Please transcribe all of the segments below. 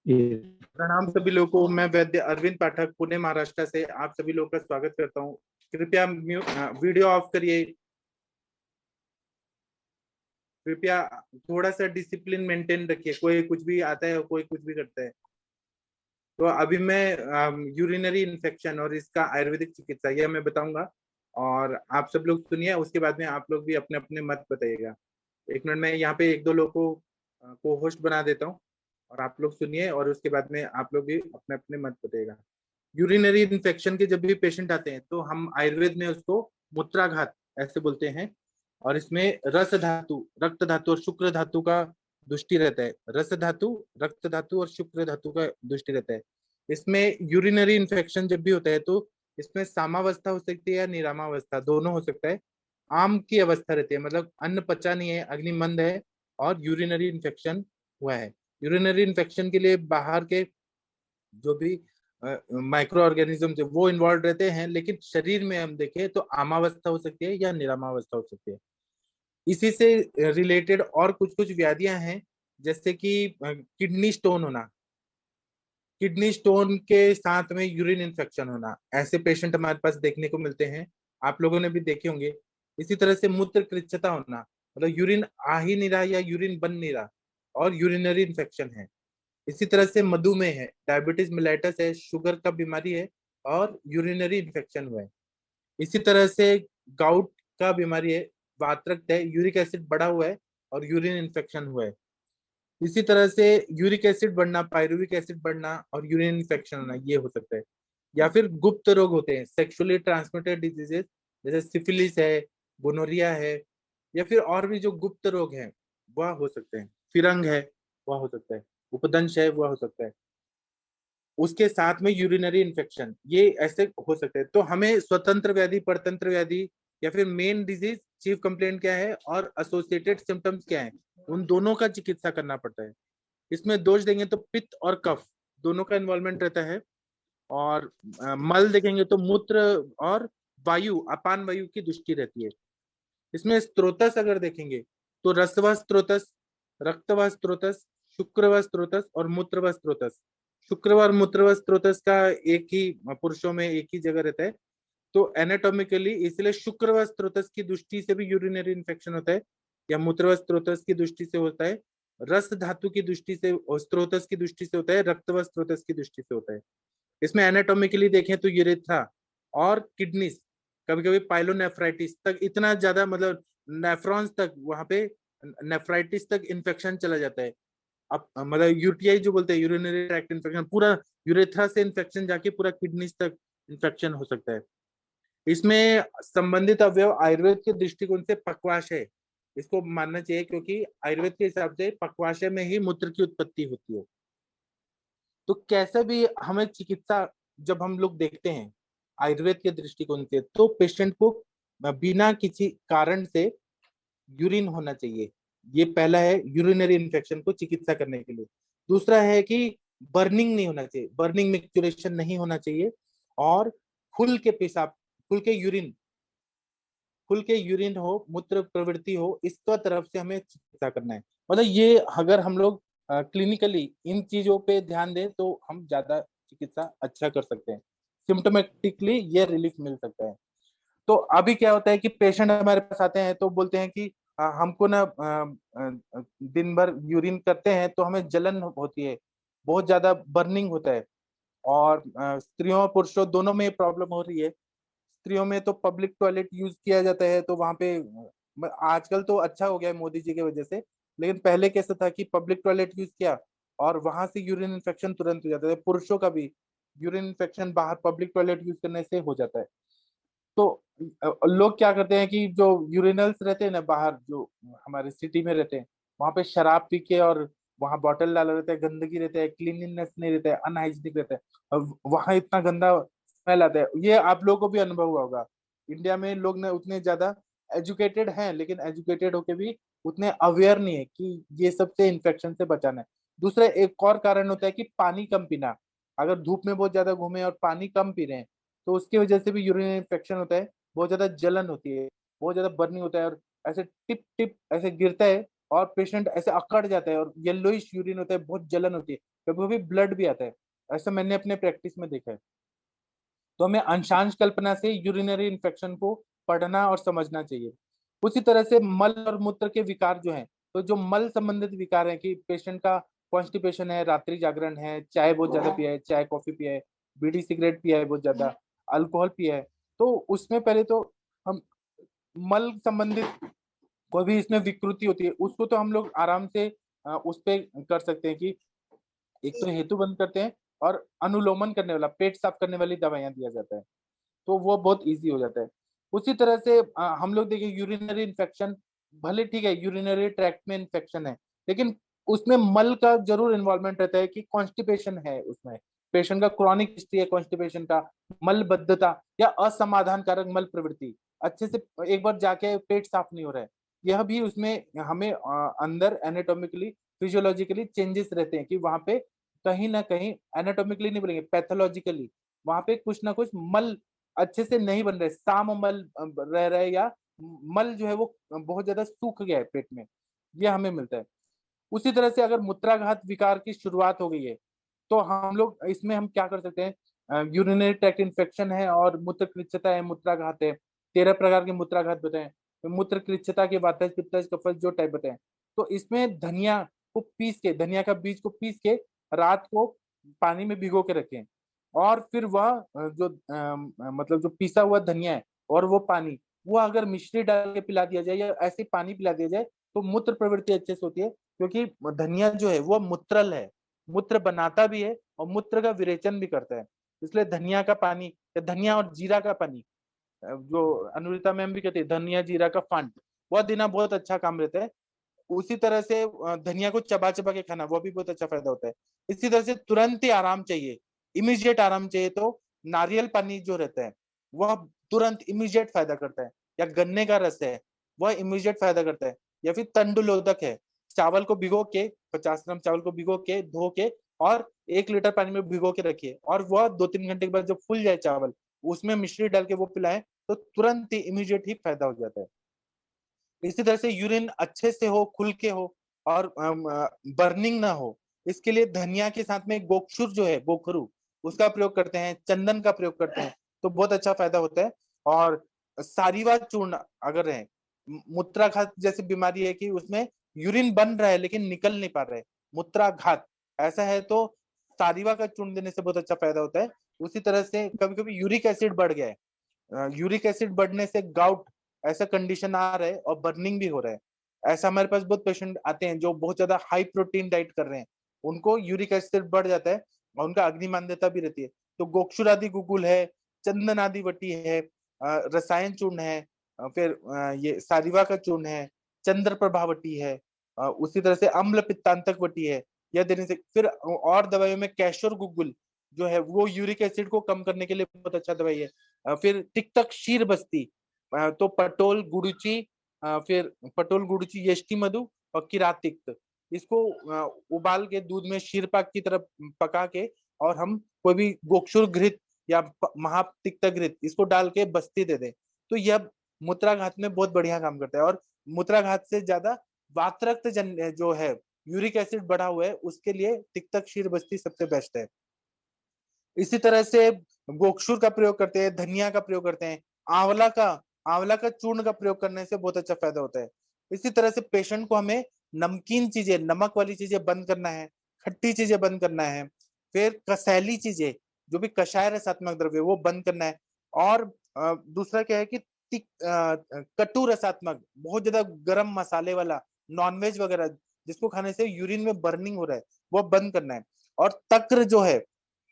ये प्रणाम सभी लोगों को। मैं वैद्य अरविंद पाठक पुणे महाराष्ट्र से आप सभी लोगों का स्वागत करता हूँ। कृपया वीडियो ऑफ करिए। कृपया थोड़ा सा डिसिप्लिन मेंटेन रखिए। कोई कुछ भी आता है और कोई कुछ भी करता है। तो अभी मैं यूरिनरी इन्फेक्शन और इसका आयुर्वेदिक चिकित्सा यह मैं बताऊंगा, और आप सब लोग सुनिए। उसके बाद में आप लोग भी अपने अपने मत बताइएगा। एक मिनट में यहाँ पे एक दो लोगों को होस्ट बना देता हूँ, और आप लोग सुनिए और उसके बाद में आप लोग भी अपने अपने मत बताइएगा। यूरिनरी इन्फेक्शन के जब भी पेशेंट आते हैं तो हम आयुर्वेद में उसको मूत्राघात ऐसे बोलते हैं। और इसमें रस धातु, रक्त धातु और शुक्र धातु का दुष्टि रहता है। रस धातु, रक्त धातु और शुक्र धातु का दुष्टि रहता है। इसमें यूरिनरी इन्फेक्शन जब भी होता है तो इसमें सामावस्था हो सकती है या निरामावस्था, दोनों हो सकता है। आम की अवस्था रहती है, मतलब अन्न पचा नहीं है, अग्निमंद है और यूरिनरी इन्फेक्शन हुआ है। यूरिनरी इन्फेक्शन के लिए बाहर के जो भी माइक्रो ऑर्गेनिज्म वो इन्वॉल्व रहते हैं, लेकिन शरीर में हम देखें तो आमावस्था हो सकती है या निरामावस्था हो सकती है। इसी से रिलेटेड और कुछ कुछ व्याधियां हैं, जैसे कि किडनी स्टोन होना। किडनी स्टोन के साथ में यूरिन इन्फेक्शन होना, ऐसे पेशेंट हमारे पास देखने को मिलते हैं। आप लोगों ने भी देखे होंगे। इसी तरह से मूत्र कृच्छता होना, मतलब यूरिन आ ही नहीं रहा या यूरिन बन नहीं रहा, और यूरिनरी इन्फेक्शन है। इसी तरह से मधुमेह है, डायबिटीज मिलेटस है, शुगर का बीमारी है और यूरिनरी इन्फेक्शन हुआ है। इसी तरह से गाउट का बीमारी है, वातरक्त है, यूरिक एसिड बढ़ा हुआ है और यूरिन इन्फेक्शन हुआ है। इसी तरह से यूरिक एसिड बढ़ना, पायरुविक एसिड बढ़ना और यूरिन इन्फेक्शन होना, ये हो सकता है। या फिर गुप्त रोग होते हैं, सेक्सुअली ट्रांसमिटेड डिजीजेस, जैसे सिफिलिस है, गोनोरिया है, या फिर और भी जो गुप्त रोग हैं वह हो सकते हैं। फिरंग है, वह हो सकता है। उपदंश है, वह हो सकता है। उसके साथ में यूरिनरी इन्फेक्शन, ये ऐसे हो सकते हैं। तो हमें स्वतंत्र व्याधि, परतंत्र व्याधि, या फिर मेन डिजीज, चीफ कंप्लेंट क्या है और एसोसिएटेड सिम्टम्स क्या है, उन दोनों का चिकित्सा करना पड़ता है। इसमें दोष देंगे तो पित्त और कफ दोनों का इन्वॉल्वमेंट रहता है। और मल देखेंगे तो मूत्र और वायु, अपान वायु की दृष्टि रहती है। इसमें स्त्रोतस अगर देखेंगे तो रसव स्त्रोतस, रक्तव स्त्रोतस, शुक्रव स्त्रोतस और मूत्रव स्त्रोतस। शुक्रव और मूत्रव स्त्रोतस का एक ही पुरुषों में एक ही जगह रहता है। तो एनाटोमिकली इसलिए शुक्रव स्त्रोतस की दृष्टि से भी यूरिनरी इन्फेक्शन होता है, या मूत्रव स्त्रोतस की दृष्टि से होता है। रस धातु की दृष्टि से और स्त्रोतस की दृष्टि से होता है, रक्तव स्त्रोतस की दृष्टि से होता है। इसमें एनाटोमिकली देखें तो यूरेथ्रा और किडनीज, कभी कभी पाइलोनेफ्राइटिस तक, इतना ज्यादा मतलब नेफ्रॉन्स तक, वहां पे नेफ्राइटिस तक इन्फेक्शन चला जाता है। अब मतलब यूटीआई जो बोलते हैं, यूरिनरी ट्रैक्ट इन्फेक्शन, पूरा यूरेथ्रा से इन्फेक्शन जाके पूरा किडनीज तक इन्फेक्शन हो सकता है। इसमें संबंधित अवयव आयुर्वेद के दृष्टिकोण से पक्वाशय, इसको मानना चाहिए, क्योंकि आयुर्वेद के हिसाब से पक्वाशय में ही मूत्र की उत्पत्ति होती है। तो कैसे भी हमें चिकित्सा जब हम लोग देखते हैं आयुर्वेद के दृष्टिकोण से, तो पेशेंट को बिना किसी कारण से यूरिन होना चाहिए। ये पहला है यूरिनरी इन्फेक्शन को चिकित्सा करने के लिए। दूसरा है कि बर्निंग नहीं होना चाहिए, बर्निंग मिक्चुरेशन नहीं होना चाहिए। और खुल के पेशाब, खुल के यूरिन, खुल के यूरिन हो, मूत्र प्रवृत्ति हो, इसका तरफ से हमें चिकित्सा करना है। मतलब ये अगर हम लोग क्लिनिकली इन चीजों पे ध्यान दें तो हम ज्यादा चिकित्सा अच्छा कर सकते हैं। सिम्टोमेटिकली ये रिलीफ मिल सकता है। तो अभी क्या होता है कि पेशेंट हमारे पास आते हैं तो बोलते हैं कि हमको ना दिन भर यूरिन करते हैं तो हमें जलन होती है, बहुत ज्यादा बर्निंग होता है। और स्त्रियों और पुरुषों दोनों में प्रॉब्लम हो रही है। स्त्रियों में तो पब्लिक टॉयलेट यूज किया जाता है, तो वहां पे आजकल तो अच्छा हो गया है मोदी जी की वजह से, लेकिन पहले कैसा था कि पब्लिक टॉयलेट यूज किया और वहां से यूरिन इन्फेक्शन तुरंत हो जाता है। पुरुषों का भी यूरिन इन्फेक्शन बाहर पब्लिक टॉयलेट यूज करने से हो जाता है। तो लोग क्या करते हैं कि जो यूरिनल्स रहते हैं ना बाहर, जो हमारे सिटी में रहते हैं, वहां पे शराब पी के और वहां बॉटल डाला रहता है, गंदगी रहता है, क्लीनलीनेस नहीं रहता है, अनहाइजीनिक रहता है। वहां इतना गंदा स्मेल आता है। ये आप लोगों को भी अनुभव हुआ होगा। इंडिया में लोग ने उतने ज्यादा एजुकेटेड हैं, लेकिन एजुकेटेड होके भी उतने अवेयर नहीं है कि ये सब से इन्फेक्शन से बचाना है। दूसरा एक और कारण होता है कि पानी कम पीना। अगर धूप में बहुत ज्यादा घूमे और पानी कम पी रहे हैं तो उसकी वजह से भी यूरिन इन्फेक्शन होता है। बहुत ज्यादा जलन होती है, बहुत ज्यादा बर्निंग होता है, और ऐसे टिप टिप ऐसे गिरता है और पेशेंट ऐसे अकड़ जाता है और येलोइश यूरिन होता है, बहुत जलन होती है। कभी कभी ब्लड भी आता है, ऐसा मैंने अपने प्रैक्टिस में देखा है। तो हमें अंशांश कल्पना से यूरिनरी इन्फेक्शन को पढ़ना और समझना चाहिए। उसी तरह से मल और मूत्र के विकार जो हैं, तो जो मल संबंधित विकार हैं कि पेशेंट का कॉन्स्टिपेशन है, रात्रि जागरण है, चाय बहुत ज्यादा पिया है, चाय कॉफी पिया है, बीड़ी सिगरेट पिया है बहुत ज्यादा, अल्कोहल पिया है, तो उसमें पहले तो हम मल संबंधित कोई भी इसमें विकृति होती है उसको तो हम लोग आराम से उस पे कर सकते हैं कि एक तो हेतु बंद करते हैं और अनुलोमन करने वाला, पेट साफ करने वाली दवाइयां दिया जाता है, तो वो बहुत इजी हो जाता है। उसी तरह से हम लोग देखिए यूरिनरी इन्फेक्शन, भले ठीक है यूरिनरी ट्रैक्ट में इन्फेक्शन है, लेकिन उसमें मल का जरूर इन्वॉल्वमेंट रहता है कि कॉन्स्टिपेशन है उसमें, पेशेंट का क्रॉनिक हिस्ट्री है कॉन्स्टिपेशन का, मलबद्धता या असमाधान कारक मल प्रवृत्ति, अच्छे से एक बार जाके पेट साफ नहीं हो रहा है, यह भी उसमें हमें अंदर एनाटोमिकली फिजियोलॉजिकली चेंजेस रहते हैं कि वहां पे कहीं ना कहीं, एनाटोमिकली नहीं बोलेंगे, पैथोलॉजिकली वहां पे कुछ ना कुछ मल अच्छे से नहीं बन रहे, साम मल रह रहे, या मल जो है वो बहुत ज्यादा सूख गया है पेट में, ये हमें मिलता है। उसी तरह से अगर मूत्राघात विकार की शुरुआत हो गई है, तो हम लोग इसमें हम क्या कर सकते हैं, यूरिनरी ट्रैक्ट इन्फेक्शन है और मूत्र कृच्छता है, मूत्राघात है, 13 प्रकार के मूत्राघात बताएं, तो मूत्र कृच्छता के वातज पित्तज कफज जो टाइप बताएं, तो इसमें धनिया को पीस के, धनिया का बीज को पीस के रात को पानी में भिगो के रखें, और फिर वह जो मतलब जो पिसा हुआ धनिया है और वो पानी, वो अगर मिश्री डाल के पिला दिया जाए या ऐसे पानी पिला दिया जाए, तो मूत्र प्रवृत्ति अच्छे से होती है, क्योंकि धनिया जो है वो मूत्रल है, मूत्र बनाता भी है और मूत्र का विरेचन भी करता है, इसलिए धनिया का पानी या धनिया और जीरा का पानी, जो अनुरिता मैम भी कहते हैं धनिया जीरा का फांड, वह देना बहुत अच्छा काम रहता है। उसी तरह से धनिया को चबा चबा के खाना, वो भी बहुत अच्छा फायदा होता है। इसी तरह से तुरंत ही आराम चाहिए, इमीडिएट आराम चाहिए, तो नारियल पानी जो रहता है वह तुरंत इमीडिएट फायदा करता है, या गन्ने का रस है वह इमीडिएट फायदा करता है, या फिर तंडुलोदक है, चावल को भिगो के, 50 ग्राम चावल को भिगो के धो के और 1 लीटर पानी में भिगो के रखिए, और वह 2-3 घंटे के बाद जब फूल जाए चावल, उसमें मिश्री डाल के वो पिलाएं, तो तुरंत ही इमीडिएट ही फायदा हो जाता है। इसी तरह से यूरिन अच्छे से हो, खुल के हो, और बर्निंग ना हो, इसके लिए धनिया के साथ में गोखशुर जो है, गोखरू, उसका प्रयोग करते हैं, चंदन का प्रयोग करते हैं, तो बहुत अच्छा फायदा होता है। और सारीवा चूर्ण अगर है, मूत्राघात जैसी बीमारी है कि उसमें यूरिन बन रहा है लेकिन निकल नहीं पा रहा है, मूत्राघात ऐसा है, तो सारीवा का चूर्ण देने से बहुत अच्छा फायदा होता है। उसी तरह से कभी कभी यूरिक एसिड बढ़ गया है, यूरिक एसिड बढ़ने से गाउट ऐसा कंडीशन आ रहा है और बर्निंग भी हो रहा है, ऐसा हमारे पास बहुत पेशेंट आते हैं जो बहुत ज्यादा हाई प्रोटीन डाइट कर रहे हैं, उनको यूरिक एसिड बढ़ जाता है और उनका अग्निमांद्यता भी रहती है, तो गोक्षुर आदि गुगुल है, चंदन आदि वटी है, रसायन चूर्ण है, फिर ये सारिवा का चूर्ण है, चंद्र प्रभावटी है, उसी तरह से अम्ल पित्तांतक वटी है, यह देने से फिर और दवाइयों में कैशोर गुगुल जो है वो यूरिक एसिड को कम करने के लिए बहुत अच्छा दवाई है। फिर तिक्तक क्षीर बस्ती, तो पटोल गुड़ुची, फिर पटोल गुड़ुची यष्टि मधु और किरातिक्त, इसको उबाल के दूध में शीरपाक की तरफ पका के, और हम कोई भी गोक्षुर घृत या महातिक्त घृत इसको डाल के बस्ती दे दें, तो यह मूत्राघात में बहुत बढ़िया काम करता है। और मूत्राघात से ज्यादा वातरक्त जन जो है, यूरिक एसिड बढ़ा हुआ है, उसके लिए तिक्तक क्षीर बस्ती सबसे बेस्ट है। इसी तरह से गोक्षुर का प्रयोग करते हैं, धनिया का प्रयोग करते हैं, आंवला का चूर्ण का प्रयोग करने से बहुत अच्छा फायदा होता है। इसी तरह से पेशेंट को हमें नमकीन चीजें, नमक वाली चीजें बंद करना है, खट्टी चीजें बंद करना है, फिर कसैली चीजें जो भी कषाय रसात्मक द्रव्य वो बंद करना है। और दूसरा क्या है कि कटु रसात्मक, बहुत ज्यादा गरम मसाले वाला नॉनवेज वगैरह जिसको खाने से यूरिन में बर्निंग हो रहा है, वो बंद करना है। और तक्र जो है,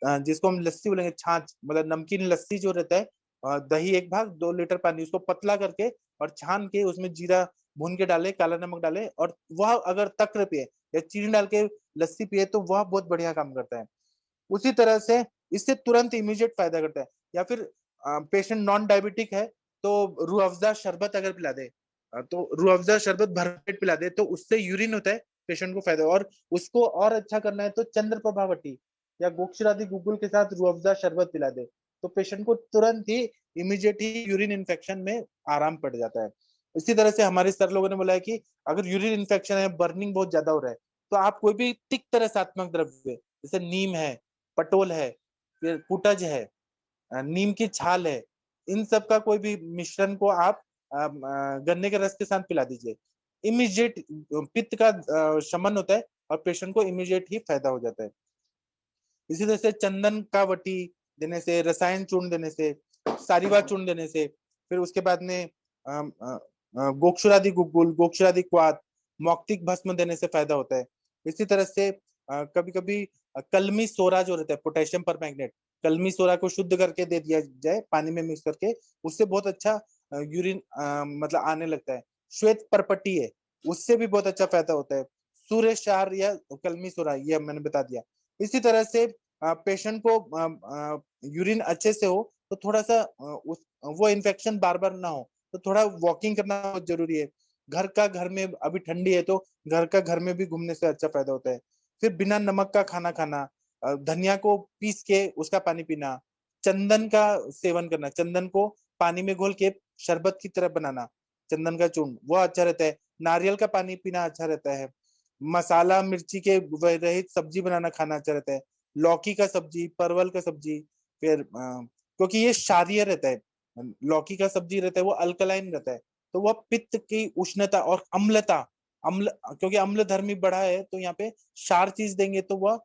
जिसको हम लस्सी बोलेंगे, छाछ मतलब नमकीन लस्सी जो रहता है, दही 1 भाग 2 लीटर पानी, उसको पतला करके और छान के उसमें जीरा भून के डाले, काला नमक डाले, और वह अगर तक्र पिए या चीनी डाल के लस्सी पिए, तो वह बहुत बढ़िया काम करता है। उसी तरह से इससे तुरंत इमीडिएट फायदा करता है। या फिर पेशेंट नॉन डायबिटिक है, तो रूह अफ़ज़ा शरबत अगर पिला दे, तो रूह अफ़ज़ा शरबत भर पेट पिला दे, तो उससे यूरिन होता है, पेशेंट को फायदा। और उसको और अच्छा करना है तो चंद्र प्रभावटी या गोक्षरादि गुगुल के साथ रूह अफ़ज़ा शरबत पिला दे, तो पेशेंट को तुरंत ही इमीडिएट ही यूरिन इन्फेक्शन में आराम पड़ जाता है। इसी तरह से हमारे सर लोगों ने बोला है कि अगर यूरिन इन्फेक्शन है, बर्निंग बहुत ज्यादा हो रहा है, तो आप कोई भी तिक्त रसात्मक द्रव्य जैसे नीम है, पटोल है, फिर कुटज है, नीम की छाल है, इन सब का कोई भी मिश्रण को आप गन्ने के रस के साथ पिला दीजिए। इमीडिएट पित्त का शमन होता है और पेशेंट को इमीडिएट ही फायदा हो जाता है। इसी तरह से चंदन का वटी देने से, रसायन चूर्ण देने से, सारीवा चूर्ण देने से, फिर उसके बाद में गोक्षुरादि गुग्गुल, गोक्षुरादि क्वाथ, मौक्तिक भस्म देने से फायदा होता है। इसी तरह से कभी कभी कलमी सोरा जो रहता है, पोटेशियम परमैंगनेट, कलमी सोरा को शुद्ध करके दे दिया जाए पानी में मिक्स करके, उससे बहुत अच्छा यूरिन मतलब आने लगता है। श्वेत परपटी है, उससे भी बहुत अच्छा फायदा होता है। सूर्य शार या कलमी सोरा, ये मैंने बता दिया। इसी तरह से पेशेंट को यूरिन अच्छे से हो तो थोड़ा सा वो इन्फेक्शन बार बार ना हो तो थोड़ा वॉकिंग करना बहुत जरूरी है। घर का घर में, अभी ठंडी है तो घर का घर में भी घूमने से अच्छा फायदा होता है। फिर बिना नमक का खाना खाना, धनिया को पीस के उसका पानी पीना, चंदन का सेवन करना, चंदन को पानी में घोल के शरबत की तरह बनाना, चंदन का चूर्ण, वो अच्छा रहता है। नारियल का पानी पीना अच्छा रहता है। मसाला मिर्ची के रहित सब्जी बनाना खाना अच्छा रहता है। लौकी का सब्जी, परवल का सब्जी, फिर क्योंकि ये क्षारीय रहता है, लौकी का सब्जी रहता है वो अल्कलाइन रहता है, तो वह पित्त की उष्णता और अम्लता, अम्ल, क्योंकि अम्ल धर्मी बढ़ा है तो यहाँ पे क्षार चीज देंगे तो वह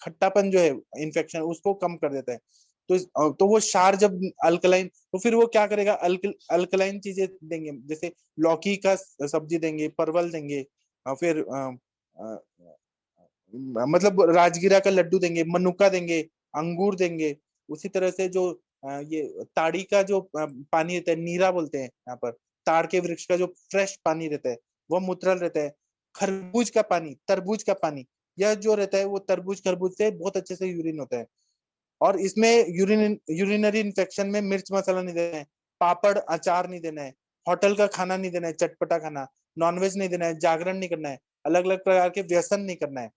खट्टापन जो है इन्फेक्शन उसको कम कर देता है। तो वो क्षार जब अल्कलाइन, तो फिर वो क्या करेगा, अल्कलाइन चीजें देंगे, जैसे लौकी का सब्जी देंगे, परवल देंगे, फिर मतलब राजगिरा का लड्डू देंगे, मनुका देंगे, अंगूर देंगे। उसी तरह से जो ये ताड़ी का जो पानी रहता है, नीरा बोलते हैं यहाँ पर, ताड़ के वृक्ष का जो फ्रेश पानी रहता है वो मुतरल रहता है। खरबूज का पानी, तरबूज का पानी, यह जो रहता है वो तरबूज खरबूज से बहुत अच्छे से यूरिन होता है। और इसमें यूरिनरी इन्फेक्शन में मिर्च मसाला नहीं देना है, पापड़ अचार नहीं देना है, होटल का खाना नहीं देना है, चटपटा खाना, नॉनवेज नहीं देना है, जागरण नहीं करना है, अलग अलग प्रकार के व्यसन नहीं करना है।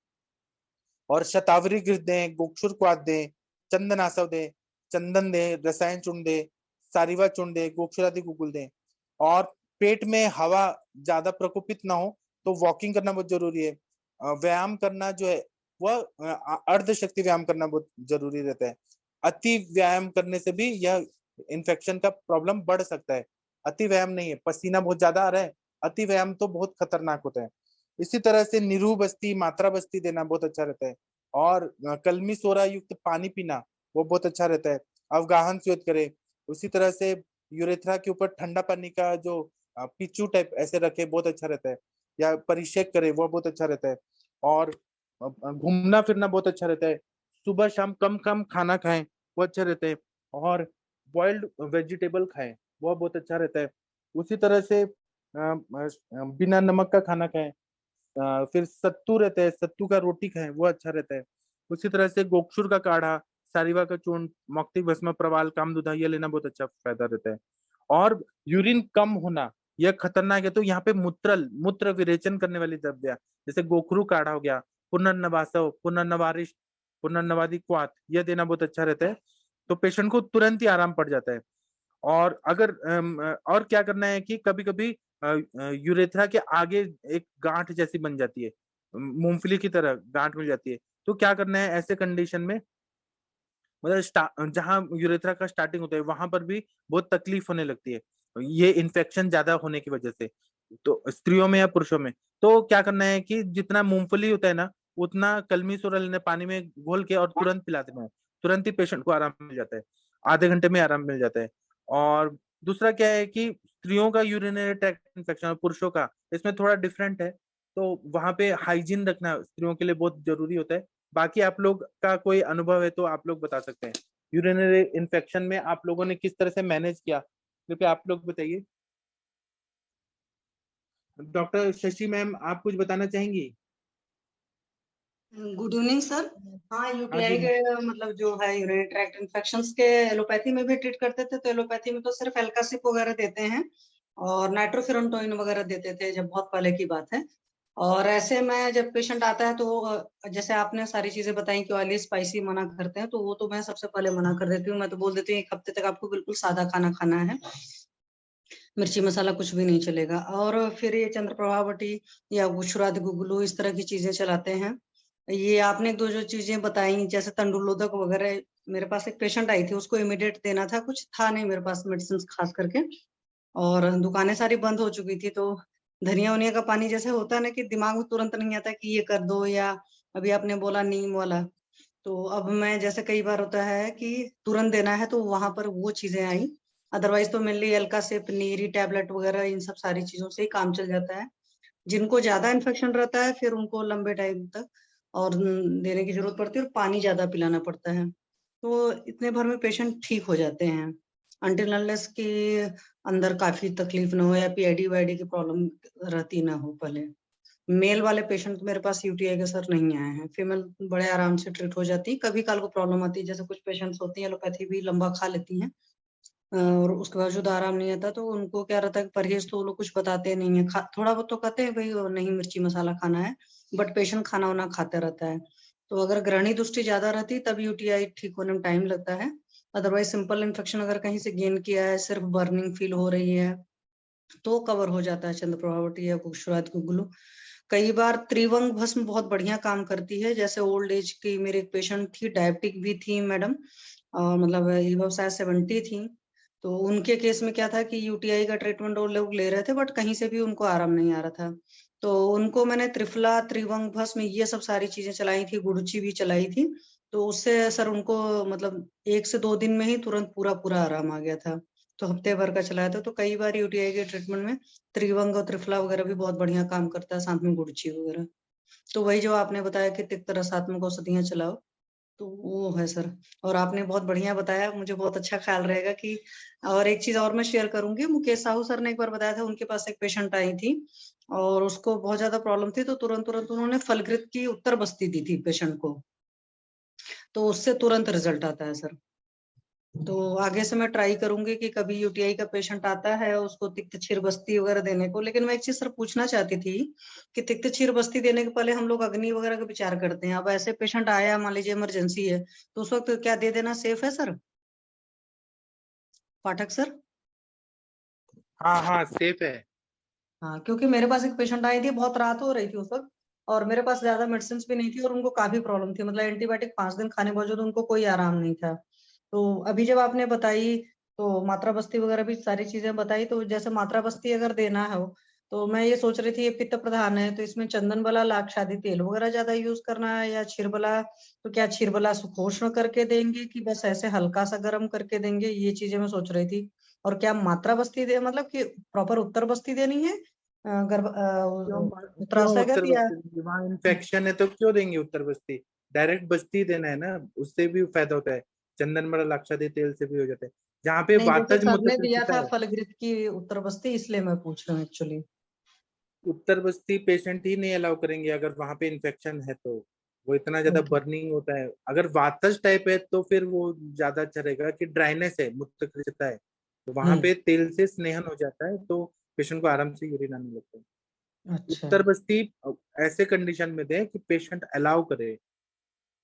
और शतावरी घृत दें, गोक्षुर क्वाथ दें, चंदन आसव दें, चंदन दें, रसायन चूर्ण दें, सारीवा चूर्ण दें, गोक्षुरादि गुगुल दें। और पेट में हवा ज्यादा प्रकोपित ना हो तो वॉकिंग करना बहुत जरूरी है। व्यायाम करना जो है वह अर्ध शक्ति व्यायाम करना बहुत जरूरी रहता है। अति व्यायाम करने से भी यह इन्फेक्शन का प्रॉब्लम बढ़ सकता है। अति व्यायाम नहीं है, पसीना बहुत ज्यादा आ रहा है, अति व्यायाम तो बहुत खतरनाक होता है। इसी तरह से निरू बस्ती, मात्रा बस्ती देना बहुत अच्छा रहता है। और कलमी सोरा युक्त पानी पीना वो बहुत अच्छा रहता है। अवगाहन स्वेद करे। उसी तरह से यूरेथ्रा के ऊपर ठंडा पानी का जो पिचू टाइप ऐसे रखे, बहुत अच्छा रहता है। या परिषेक करे, वो बहुत अच्छा रहता है। और घूमना फिरना बहुत अच्छा रहता है। सुबह शाम कम कम खाना खाएं, वो अच्छा रहता है। और बॉइल्ड वेजिटेबल खाएं, वो बहुत अच्छा रहता है। उसी तरह से बिना नमक का खाना खाएं। फिर सत्तू रहता है, सत्तू का रोटी खाएं, वो अच्छा रहता है। उसी तरह से गोक्षुर का काढ़ा, सारीवा का चूर्ण, मौक्तिक भस्म, प्रवाल, कामदुधा, ये लेना बहुत अच्छा फायदा रहता है। और यूरिन कम होना यह खतरनाक है, तो यहाँ पे मूत्र विरेचन करने वाली द्रव्य जैसे गोखरू काढ़ा हो गया, पुनर्नवासव, पुनर्नवारिश, पुनर्नवादी क्वाथ, यह देना बहुत अच्छा रहता है। तो पेशेंट को तुरंत ही आराम पड़ जाता है। और अगर और क्या करना है कि कभी कभी यूरेथ्रा के आगे एक गांठ जैसी बन जाती है, मूंगफली की तरह गांठ मिल जाती है, तो क्या करना है ऐसे कंडीशन में, मतलब जहां यूरेथ्रा का स्टार्टिंग होता है वहां पर भी बहुत तकलीफ होने लगती है, ये इन्फेक्शन ज्यादा होने की वजह से, तो स्त्रियों में या पुरुषों में। तो क्या करना है कि जितना मूंगफली होता है ना, उतना कलमी सोरा लेना, पानी में घोल के और तुरंत पिला देना है। तुरंत ही पेशेंट को आराम मिल जाता है, आधे घंटे में आराम मिल जाता है। और दूसरा क्या है कि स्त्रियों का यूरिनरी ट्रैक्ट इन्फेक्शन और पुरुषों का इसमें थोड़ा डिफरेंट है, तो वहां पे हाइजीन रखना स्त्रियों के लिए बहुत जरूरी होता है। बाकी आप लोग का कोई अनुभव है तो आप लोग बता सकते हैं, यूरिनरी इन्फेक्शन में आप लोगों ने किस तरह से मैनेज किया, कृपया आप लोग बताइए। डॉक्टर शशि मैम, आप कुछ बताना चाहेंगी? Good evening sir. हाँ, हाँ यूटीआई जी। के मतलब जो है यूरिनरी ट्रैक्ट इन्फेक्शंस के एलोपैथी में भी ट्रीट करते थे, तो एलोपैथी में तो सिर्फ एल्कासिप वगैरह देते हैं और नाइट्रोफिरनटोइन वगैरह देते थे, जब बहुत पहले की बात है। और ऐसे में जब पेशेंट आता है तो जैसे आपने सारी चीजें बताई कि ऑयली स्पाइसी मना करते हैं, तो वो तो मैं सबसे पहले मना कर देती हूँ। मैं तो बोल देती हूँ एक हफ्ते तक आपको बिल्कुल सादा खाना खाना है, मिर्ची मसाला कुछ भी नहीं चलेगा। और फिर ये चंद्रप्रभा बटी या गुशरात गुगलू इस तरह की चीजें चलाते हैं। ये आपने दो जो चीजें बताई जैसे तंडुलोदक वगैरह, मेरे पास एक पेशेंट आई थी, उसको इमीडिएट देना था, कुछ था नहीं मेरे पास मेडिसिन खास करके, और दुकानें सारी बंद हो चुकी थी। तो धनिया वनिया का पानी जैसे होता है ना कि दिमाग में तुरंत नहीं आता कि ये कर दो, या अभी आपने बोला नीम वाला, तो अब मैं जैसे कई बार होता है कि तुरंत देना है तो वहां पर वो चीजें आई। अदरवाइज तो मेनली एल्का सिप, नीरी टैबलेट वगैरह, इन सब सारी चीजों से ही काम चल जाता है। जिनको ज्यादा इन्फेक्शन रहता है फिर उनको लंबे टाइम तक और देने की जरूरत पड़ती है, और पानी ज्यादा पिलाना पड़ता है। तो इतने भर में पेशेंट ठीक हो जाते हैं, अनटिल अनलेस कि अंदर काफी तकलीफ ना हो या पीआईडी वाईडी की प्रॉब्लम रहती ना हो पहले। मेल वाले पेशेंट मेरे पास यूटीआई के सर नहीं आए हैं, फीमेल बड़े आराम से ट्रीट हो जाती है। कभी काल को प्रॉब्लम आती है, जैसे कुछ पेशेंट्स होती हैं एलोपैथी भी लंबा खा लेती हैं, और उसके बावजूद आराम नहीं आता, तो उनको क्या रहता है परहेज तो वो लोग कुछ बताते नहीं है, थोड़ा बहुत तो कहते हैं भाई वो नहीं मिर्ची मसाला खाना है, बट पेशेंट खाना वाना खाते रहता है। तो अगर ग्रहणी दृष्टि ज्यादा रहती तब यूटीआई ठीक होने में टाइम लगता है। अदरवाइज सिंपल इन्फेक्शन अगर कहीं से गेन किया है, सिर्फ बर्निंग फील हो रही है, तो कवर हो जाता है चंद्रप्रभावती या कुक्षराज गुग्गुलू। कई बार त्रिवंग भस्म बहुत बढ़िया काम करती है। जैसे ओल्ड एज की मेरी एक पेशेंट थी, डायबिटिक भी थी मैडम, और मतलब ये शायद 70 थी। तो उनके केस में क्या था कि यूटीआई का ट्रीटमेंट वो लोग ले रहे थे, बट कहीं से भी उनको आराम नहीं आ रहा था। तो उनको मैंने त्रिफला, त्रिवंग भस्म, ये सब सारी चीजें चलाई थी, गुड़ची भी चलाई थी। तो उससे सर उनको मतलब 1 से 2 दिन में ही तुरंत पूरा पूरा आराम आ गया था। तो हफ्ते भर का चलाया था। तो कई बार यूटीआई के ट्रीटमेंट में त्रिवंग और त्रिफला वगैरह भी बहुत बढ़िया काम करता है, साथ में गुड़ची वगैरह। तो वही जो आपने बताया कि तिक्त रसात्मक औषधियां चलाओ, तो वो है सर। और आपने बहुत बढ़िया बताया, मुझे बहुत अच्छा ख्याल रहेगा कि, और एक चीज और मैं शेयर करूंगी, मुकेश साहू सर ने एक बार बताया था, उनके पास एक पेशेंट आई थी और उसको बहुत ज्यादा प्रॉब्लम थी, तो तुरंत तुरंत उन्होंने फलकृत की उत्तर बस्ती दी थी पेशेंट को, तो उससे तुरंत रिजल्ट आता है सर। तो आगे से मैं ट्राई करूंगी कि कभी यूटीआई का पेशेंट आता है उसको तिक्त क्षीर बस्ती वगैरह देने को। लेकिन मैं एक चीज सर पूछना चाहती थी कि तिक्त क्षीर बस्ती देने के पहले हम लोग अग्नि वगैरह का विचार करते हैं। अब ऐसे पेशेंट आया, मान लीजिए इमरजेंसी है, तो उस वक्त क्या दे देना सेफ है सर, पाठक सर? हाँ हाँ, सेफ है। हाँ, क्योंकि मेरे पास एक पेशेंट आई थी, बहुत रात हो रही थी उस वक्त, और मेरे पास ज्यादा मेडिसिन भी नहीं थी, और उनको काफी प्रॉब्लम थी, मतलब एंटीबायोटिक 5 दिन खाने के बावजूद उनको कोई आराम नहीं था। तो अभी जब आपने बताई, तो मात्रा बस्ती वगैरह भी सारी चीजें बताई, तो जैसे मात्रा बस्ती अगर देना हो, तो मैं ये सोच रही थी, ये पित्त प्रधान है, तो इसमें चंदन बला, लाक्षादी तेल वगैरह ज्यादा यूज करना है, या क्षीरबला? तो क्या क्षीरबला सुखोष्ण करके देंगे कि बस ऐसे हल्का सा गर्म करके देंगे, ये चीजें मैं सोच रही थी। और क्या मात्रा बस्ती दे, मतलब कि प्रॉपर उत्तर बस्ती देनी है, गर्भ क्यों उत्तराशय उत्तर या? बस्ती देंगे? वहां इन्फेक्शन है तो क्यों देंगे उत्तर बस्ती? डायरेक्ट बस्ती देना है ना, उससे भी फायदा होता है। चंदन बड़ा लाक्षादी तेल से भी हो जाता है जहाँ पे नहीं, जैसे वातज सर ने दिया मूत्रकृषिता था है। फलघृत की उत्तर बस्ती, इसलिए मैं पूछ रही हूँ एक्चुअली। उत्तर बस्ती पेशेंट ही नहीं अलाउ करेंगे अगर वहां पे इन्फेक्शन है तो। वो इतना ज्यादा ओके। बर्निंग होता है। अगर वातज टाइप है तो फिर वो ज्यादा अच्छा रहेगा कि ड्राइनेस है, मूत्रकृषिता है, तो वहां हम्म। पे तेल से स्नेहन हो जाता है, तो पेशेंट को आराम से यूरिन आने लगता है। अच्छा। उत्तर बस्ती ऐसे कंडीशन में दें कि पेशेंट अलाउ करे।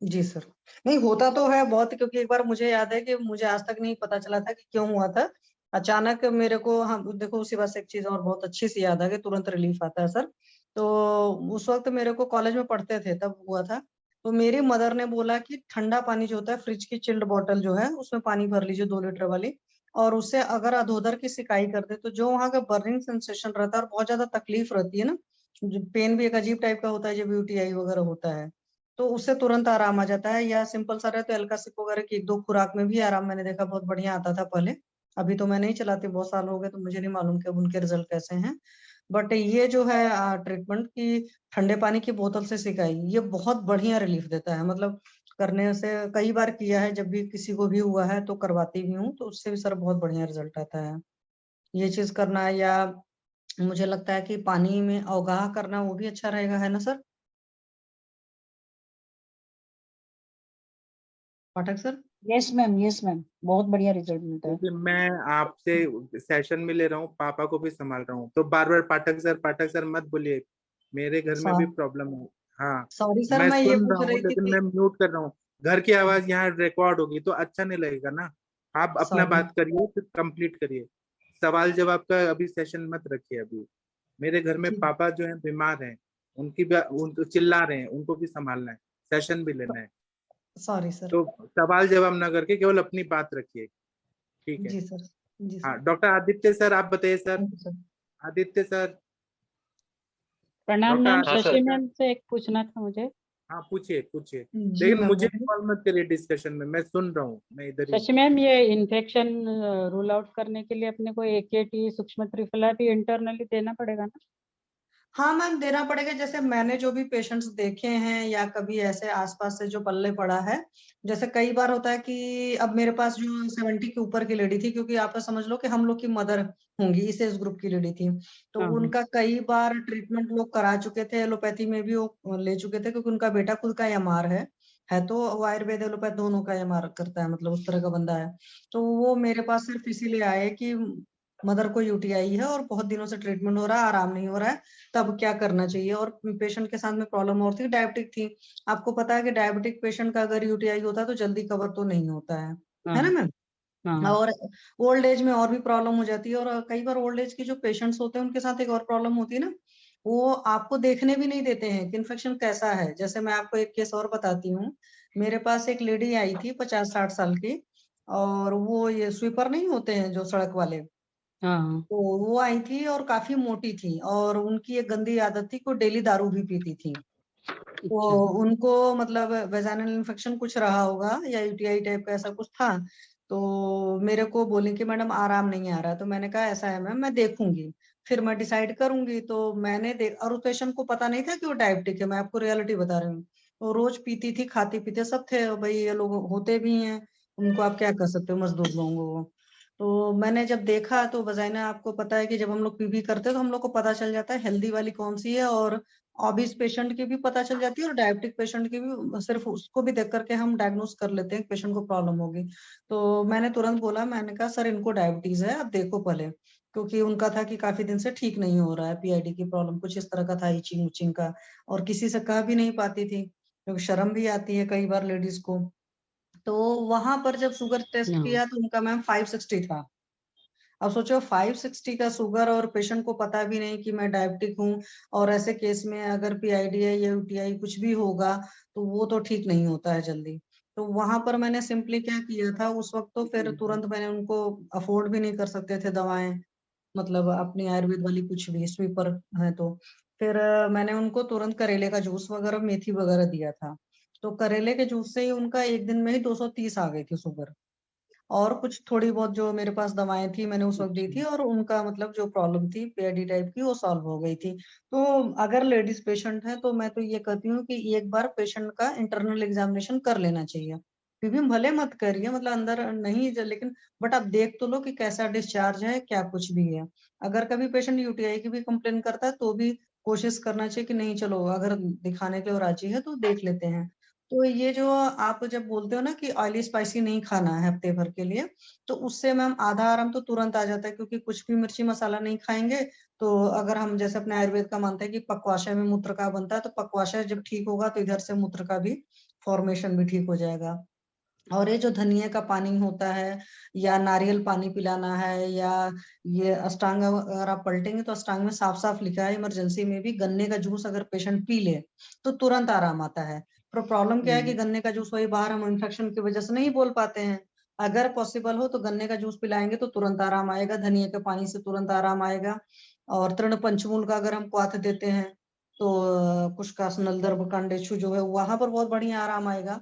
जी सर। नहीं, होता तो है बहुत, क्योंकि एक बार मुझे याद है कि मुझे आज तक नहीं पता चला था कि क्यों हुआ था, अचानक मेरे को, हम देखो उसी बात से एक चीज और बहुत अच्छी सी याद आ गई, तुरंत रिलीफ आता है सर। तो उस वक्त मेरे को कॉलेज में पढ़ते थे तब हुआ था। तो मेरी मदर ने बोला कि ठंडा पानी जो होता है, फ्रिज की चिल्ड बोतल जो है उसमें पानी भर लीजिए 2 लीटर वाली, और उससे अगर अधोदर की सिकाई कर दे, तो जो वहां का बर्निंग सेंसेशन रहता है और बहुत ज्यादा तकलीफ रहती है ना, पेन भी एक अजीब टाइप का होता है जब यूटीआई वगैरह होता है, तो उससे तुरंत आराम आ जाता है। या सिंपल सा रहे तो एल्कासिप वगैरह की 1-2 खुराक में भी आराम मैंने देखा बहुत बढ़िया आता था पहले। अभी तो मैं नहीं चलाती, बहुत साल हो गए, तो मुझे नहीं मालूम कि अब उनके रिजल्ट कैसे हैं। बट ये जो है ट्रीटमेंट की ठंडे पानी की बोतल से सिकाई, ये बहुत बढ़िया रिलीफ देता है, मतलब करने से कई बार किया है, जब भी किसी को भी हुआ है तो करवाती भी हूँ, तो उससे भी सर बहुत बढ़िया रिजल्ट आता है। ये चीज करना, या मुझे लगता है कि पानी में अवगाह करना वो भी अच्छा रहेगा, है ना sir, Pathak sir? Yes ma'am, yes ma'am, बहुत बढ़िया रिजल्ट मिलता है। क्योंकि मैं आपसे सेशन में ले रहा हूँ, पापा को भी संभाल रहा हूँ, तो बार बार पाठक सर मत बोलिए। मेरे घर में भी प्रॉब्लम है। हाँ, सॉरी सर, मैं मैं ये सुन रहा पूछ हूँ रही थी लेकिन कि, मैं म्यूट कर रहा हूँ। घर की आवाज यहाँ रिकॉर्ड होगी तो अच्छा नहीं लगेगा ना। आप अपना सॉरी। बात करिए, फिर कंप्लीट करिए। सवाल जवाब का अभी सेशन मत रखिए अभी। मेरे घर में ठीक। पापा जो है बीमार हैं, उनको चिल्ला रहे हैं, उनको भी संभालना है। सेशन भी लेना है, सॉरी सर। तो सवाल जवाब ना करके केवल अपनी बात रखिए, ठीक है। जी सर। जी हाँ, सर। डॉक्टर आदित्य सर आप बताइए sir. Thank you sir. Aditya sir. प्रणाम डॉक्टर मैम, हाँ Shashi Aditya sir. Sir. Ma'am से एक पूछना था मुझे। हाँ पूछिए पूछिए, जी लेकिन मैम मुझे बोलिए। कॉल मत करिए डिस्कशन में, मैं सुन रहा हूँ, मैं इधर ही हूँ। शशि मैम, ये इन्फेक्शन रूल आउट करने के लिए अपने को AKT सूक्ष्म त्रिफला भी इंटरनली देना पड़ेगा ना? हाँ मैम देना पड़ेगा। जैसे मैंने जो भी पेशेंट्स देखे हैं या कभी ऐसे आसपास से जो पल्ले पड़ा है, जैसे कई बार होता है कि अब मेरे पास जो 70 के ऊपर की लेडी थी, क्योंकि आप समझ लो कि हम लोग की मदर होंगी, इस एज ग्रुप की लेडी थी, तो हाँ हाँ। उनका कई बार ट्रीटमेंट लोग करा चुके थे, एलोपैथी में भी वो ले चुके थे, क्योंकि उनका बेटा खुद का एमआर है तो वो आयुर्वेद एलोपैथ दोनों का एमआर करता है, मतलब उस तरह का बंदा है। तो वो मेरे पास सिर्फ इसीलिए आए कि मदर को यूटीआई है और बहुत दिनों से ट्रीटमेंट हो रहा है, आराम नहीं हो रहा है, तब क्या करना चाहिए। और पेशेंट के साथ में प्रॉब्लम और थी, डायबिटिक थी। आपको पता है कि डायबिटिक पेशेंट का अगर यूटीआई होता है तो जल्दी कवर तो नहीं होता हाँ है ना मैम। हाँ। और ओल्ड एज में और भी प्रॉब्लम हो जाती है। और कई बार ओल्ड एज के जो पेशेंट्स होते हैं उनके साथ एक और प्रॉब्लम होती है ना, वो आपको देखने भी नहीं देते हैं कि इन्फेक्शन कैसा है। जैसे मैं आपको एक केस और बताती हूँ। मेरे पास एक लेडी आई थी 50-60 साल की, और वो ये स्वीपर नहीं होते हैं जो सड़क वाले, हाँ। तो वो आई थी और काफी मोटी थी, और उनकी एक गंदी आदत थी कि डेली दारू भी पीती थी। तो अच्छा। उनको मतलब वेजाइनल इन्फेक्शन कुछ रहा होगा या यूटीआई टाइप का ऐसा कुछ था। तो मेरे को बोले कि मैडम आराम नहीं आ रहा। तो मैंने कहा ऐसा है मैम, मैं देखूंगी, फिर मैं डिसाइड करूंगी। तो मैंने देख, और उस पेशेंट को पता नहीं था कि वो डायबिटिक है, मैं आपको रियलिटी बता रही हूँ। वो रोज पीती थी, खाती पीते सब थे भाई, ये लोग होते भी हैं, उनको आप क्या कर सकते हो, मजदूर लोगों को। तो मैंने जब देखा तो वजाइना, आपको पता है कि जब हम लोग पीवी करते हैं तो हम लोग को पता चल जाता है हेल्दी वाली कौन सी है, और ऑबिस पेशेंट की भी पता चल जाती है, और डायबिटिक पेशेंट की भी, सिर्फ उसको भी देख करके हम डायग्नोस कर लेते हैं पेशेंट को प्रॉब्लम होगी। तो मैंने तुरंत बोला, मैंने कहा सर इनको डायबिटीज है, आप देखो पहले, क्योंकि उनका था कि काफी दिन से ठीक नहीं हो रहा है, पीआईडी की प्रॉब्लम कुछ इस तरह का था, इचिंग उचिंग का। और किसी से कह भी नहीं पाती थी, क्योंकि शर्म भी आती है कई बार लेडीज को। तो वहां पर जब शुगर टेस्ट हाँ। किया तो उनका मैम 560 था। अब सोचो 560 का शुगर, और पेशेंट को पता भी नहीं कि मैं डायबिटिक हूँ। और ऐसे केस में अगर पीआईडी है या यूटीआई कुछ भी होगा तो वो तो ठीक नहीं होता है जल्दी। तो वहां पर मैंने सिंपली क्या किया था उस वक्त, तो फिर तुरंत मैंने उनको, अफोर्ड भी नहीं कर सकते थे दवाएं, मतलब अपनी आयुर्वेद वाली कुछ भी, स्वीपर है तो। फिर मैंने उनको तुरंत करेले का जूस वगैरह, मेथी वगैरह दिया था। तो करेले के जूस से ही उनका एक दिन में ही 230 आ गई थी शुगर। और कुछ थोड़ी बहुत जो मेरे पास दवाएं थी मैंने उस वक्त दी अच्छा। थी, और उनका मतलब जो प्रॉब्लम थी पीआईडी टाइप की वो सॉल्व हो गई थी। तो अगर लेडीज पेशेंट है तो मैं तो ये कहती हूँ कि एक बार पेशेंट का इंटरनल एग्जामिनेशन कर लेना चाहिए। फिर भी भले मत करिए, मतलब अंदर नहीं लेकिन बट आप देख तो लो कि कैसा डिस्चार्ज है, क्या कुछ भी है। अगर कभी पेशेंट यूटीआई की भी कंप्लेन करता है तो भी कोशिश करना चाहिए कि नहीं चलो अगर दिखाने के लिए राजी है तो देख लेते हैं। तो ये जो आप जब बोलते हो ना कि ऑयली स्पाइसी नहीं खाना है हफ्ते भर के लिए, तो उससे मैम आधा आराम तो तुरंत आ जाता है, क्योंकि कुछ भी मिर्ची मसाला नहीं खाएंगे। तो अगर हम जैसे अपने आयुर्वेद का मानते हैं कि पक्वाशय में मूत्र का बनता है, तो पक्वाशय जब ठीक होगा तो इधर से मूत्र का भी फॉर्मेशन भी ठीक हो जाएगा। और ये जो धनिया का पानी होता है, या नारियल पानी पिलाना है, या ये अष्टांग अगर आप पलटेंगे तो अष्टांग में साफ साफ लिखा है इमरजेंसी में भी गन्ने का जूस अगर पेशेंट पी ले तो तुरंत आराम आता है। पर प्रॉब्लम क्या है कि गन्ने का जूस वही बाहर हम इन्फेक्शन की वजह से नहीं बोल पाते हैं। अगर पॉसिबल हो तो गन्ने का जूस पिलाएंगे तो तुरंत आराम आएगा, धनिया के पानी से तुरंत आराम आएगा। और तृण पंचमूल का अगर हम क्वाथ देते हैं तो कुछ का नलदर्भ कांडेशु जो है वहां पर बहुत बढ़िया आराम आएगा।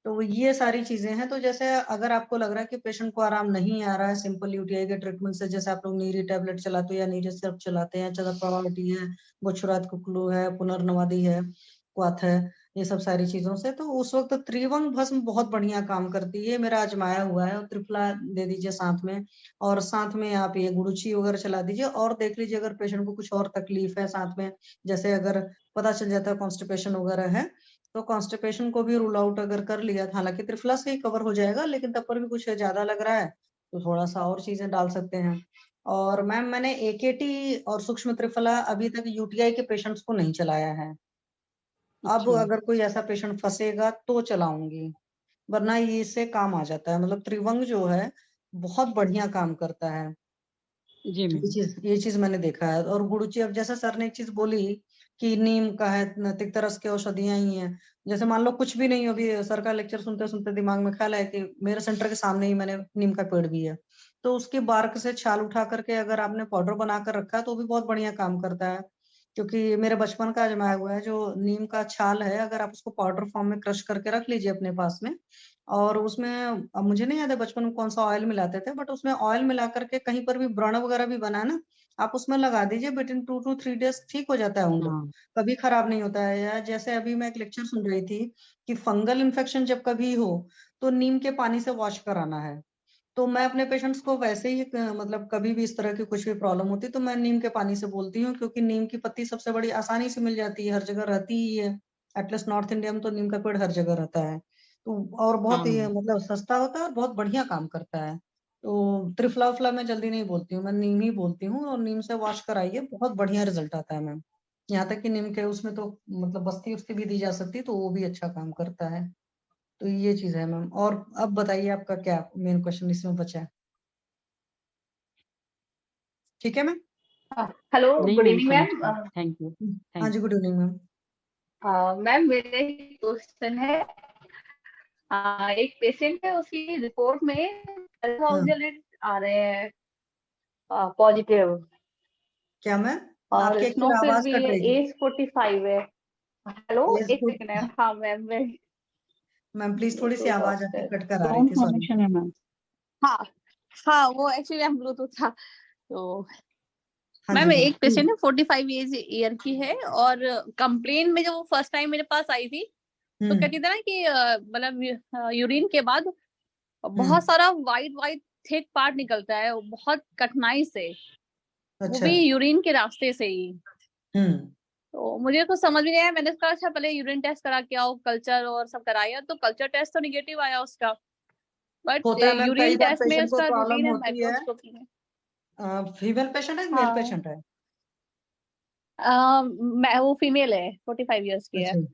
तो ये सारी चीजें हैं। तो जैसे अगर आपको लग रहा है कि पेशेंट को आराम नहीं आ रहा है सिंपल यूटीआई के ट्रीटमेंट से, जैसे आप लोग नीरी टैबलेट चलाते हो या नीरी सिरप चलाते हैं, चदरपावटी है, बोछुरात कुकलू है, पुनर्नवादी है, क्वाथ है, ये सब सारी चीजों से, तो उस वक्त त्रिवंग भस्म बहुत बढ़िया काम करती है, मेरा आजमाया हुआ है। और त्रिफला दे दीजिए साथ में, और साथ में आप ये गुड़ुची वगैरह चला दीजिए, और देख लीजिए अगर पेशेंट को कुछ और तकलीफ है साथ में, जैसे अगर पता चल जाता है कॉन्स्टिपेशन वगैरह है, तो कॉन्स्टिपेशन को भी रूल आउट अगर कर लिया, हालांकि त्रिफला से ही कवर हो जाएगा, लेकिन तब पर भी कुछ ज्यादा लग रहा है तो थोड़ा सा और चीजें डाल सकते हैं। और मैम मैंने एकेटी और सूक्ष्म त्रिफला अभी तक यूटीआई के पेशेंट्स को नहीं चलाया है। अब अच्छा। अगर कोई ऐसा पेशेंट फंसेगा तो चलाऊंगी, वरना ये इससे काम आ जाता है। मतलब त्रिवंग जो है बहुत बढ़िया काम करता है। जी मैम। ये चीज मैंने देखा है। और गुरुची, अब जैसे सर ने एक चीज बोली कि नीम का है, नैतिक तरस के औषधियां ही हैं। जैसे मान लो कुछ भी नहीं, अभी सर का लेक्चर सुनते सुनते दिमाग में ख्याल है कि मेरे सेंटर के सामने ही मैंने नीम का पेड़ भी है, तो उसकी बार्क से छाल उठा करके अगर आपने पाउडर बना कर रखा है तो वो भी बहुत बढ़िया काम करता है। क्योंकि मेरे बचपन का आजमाया हुआ है, जो नीम का छाल है, अगर आप उसको पाउडर फॉर्म में क्रश करके रख लीजिए अपने पास में, और उसमें, अब मुझे नहीं याद है बचपन में कौन सा ऑयल मिलाते थे, बट उसमें ऑयल मिला करके कहीं पर भी व्रण वगैरह भी बना है ना, आप उसमें लगा दीजिए, विद इन 2 to 3 days ठीक हो जाता है उंगली, हाँ कभी खराब नहीं होता है। या जैसे अभी मैं एक लेक्चर सुन रही थी कि फंगल इन्फेक्शन जब कभी हो तो नीम के पानी से वॉश कराना है। तो मैं अपने पेशेंट्स को वैसे ही मतलब कभी भी इस तरह की कुछ भी प्रॉब्लम होती है तो मैं नीम के पानी से बोलती हूँ, क्योंकि नीम की पत्ती सबसे बड़ी आसानी से मिल जाती है, हर जगह रहती ही है। एटलीस्ट नॉर्थ इंडिया में तो नीम का पेड़ हर जगह रहता है। तो और बहुत हाँ ही मैम। मतलब सस्ता होता है और बहुत बढ़िया काम करता है। तो त्रिफला उफला मैं जल्दी नहीं बोलती हूँ, मैं नीम ही बोलती हूँ, और नीम से वॉश कराइए, बहुत बढ़िया रिजल्ट आता है मैम। यहाँ तक कि नीम के उसमें तो मतलब बस्ती उस्ती भी दी जा सकती है, तो वो भी अच्छा काम करता है। तो ये चीज है मैम। और अब बताइए आपका क्या मेन क्वेश्चन इसमें बचा है? ठीक है मैम। हेलो, नहीं गुड मैम, इवनिंग समझ गई। मैम। Thank you. हाँ थैंक जी, गुड इवनिंग मैम। मैम मेरे क्वेश्चन है। एक पेशेंट है, उसकी रिपोर्ट में हाँ, ऑक्जेलेट आ रहे हैं पॉजिटिव, क्या मैम? और आपकी एक्चुअली स्नोफिल आवाज भी कट है, रही थी। एज 45 है। हेलो, एज एक गुड। सेकंड है। हाँ मैम, मैं मैम प्लीज, थोड़ी सी ब्लूटूथ ऑफ आवाज आपकी कर। कट कर आ रही कौन थी, सॉरी। कनेक्शन है मैम? हाँ हाँ, वो एक्चुअली मैम ब्लूटूथ था। तो हाँ जी मैम मैम। एक पेशेंट है, 45 ईयर की है, और कंप्लेन में जब वो फर्स्ट टाइम मेरे पास आई थी तो कहती हम्म। थी ना कि मतलब यूरिन के बाद बहुत हम्म। सारा वाइट वाइट थिक पार्ट निकलता है, वो बहुत कठिनाई से, वो अच्छा। भी यूरिन के रास्ते से ही। हम्म। तो मुझे कुछ समझ में नहीं आया, मैंने कहा अच्छा पहले यूरिन टेस्ट करा के आओ, कल्चर और सब कराया, तो कल्चर टेस्ट तो निगेटिव आया उसका, बट होता है मैम, कई यूरिन बार टेस्ट में पेशेंट को उसका प्रॉब्लम रूटीन है होती है। माइक्रोस्कोपी में। फीमेल पेशेंट है, मेल हाँ, पेशेंट है? मैं वो फीमेल है, 45 ईयर्स की है। अच्छा।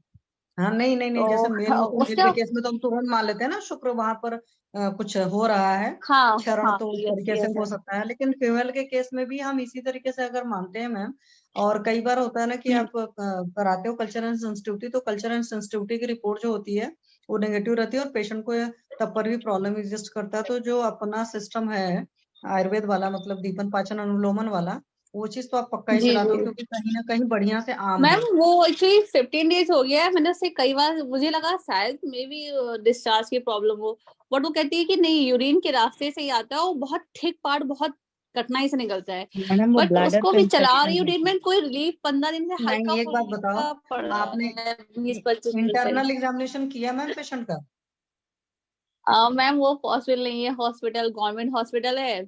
हाँ, नहीं नहीं नहीं, जैसे तो मेल हो तो मेल उसका, के केस में तो हम तुरंत मान लेते हैं ना, शुक्र वहां पर कुछ हो रहा है, हाँ क्षरण, हाँ, तो उस यस तरीके से यस हो सकता है। लेकिन फीमेल के केस में भी हम इसी तरीके से अगर मानते हैं मैम। और कई बार होता है ना कि आप कराते हो कल्चर एंड सेंसिटिविटी, तो कल्चर एंड सेंसिटिविटी की रिपोर्ट जो होती है वो नेगेटिव रहती है, और पेशेंट को तब पर भी प्रॉब्लम एग्जिस्ट करता है। तो जो अपना सिस्टम है आयुर्वेद वाला, मतलब दीपन पाचन अनुलोमन वाला, वो चीज तो आप पक्का ही जी चला जी। दो, क्योंकि कहीं ना कहीं बढ़िया से आम मैम है। वो एक्चुअली 15 डेज हो गया है, मैंने उससे कई बार, मुझे लगा शायद मे बी डिस्चार्ज की प्रॉब्लम हो, बट वो कहती है कि नहीं, यूरिन के रास्ते से ही आता है, वो बहुत थिक पार्ट बहुत कठिनाई से निकलता है। मैडम वो बट ब्लैडर उसको पे भी चला इंफेक्शन रही हूँ रहता है। ट्रीटमेंट, कोई रिलीफ 15 दिन से हल्का नहीं, एक बात बताओ, फुल्का पड़ रहा आपने है, 20-25 दिन से। इंटरनल एग्जामिनेशन किया मैम पेशेंट का? मैम वो पॉसिबल नहीं है, हॉस्पिटल गवर्नमेंट हॉस्पिटल है,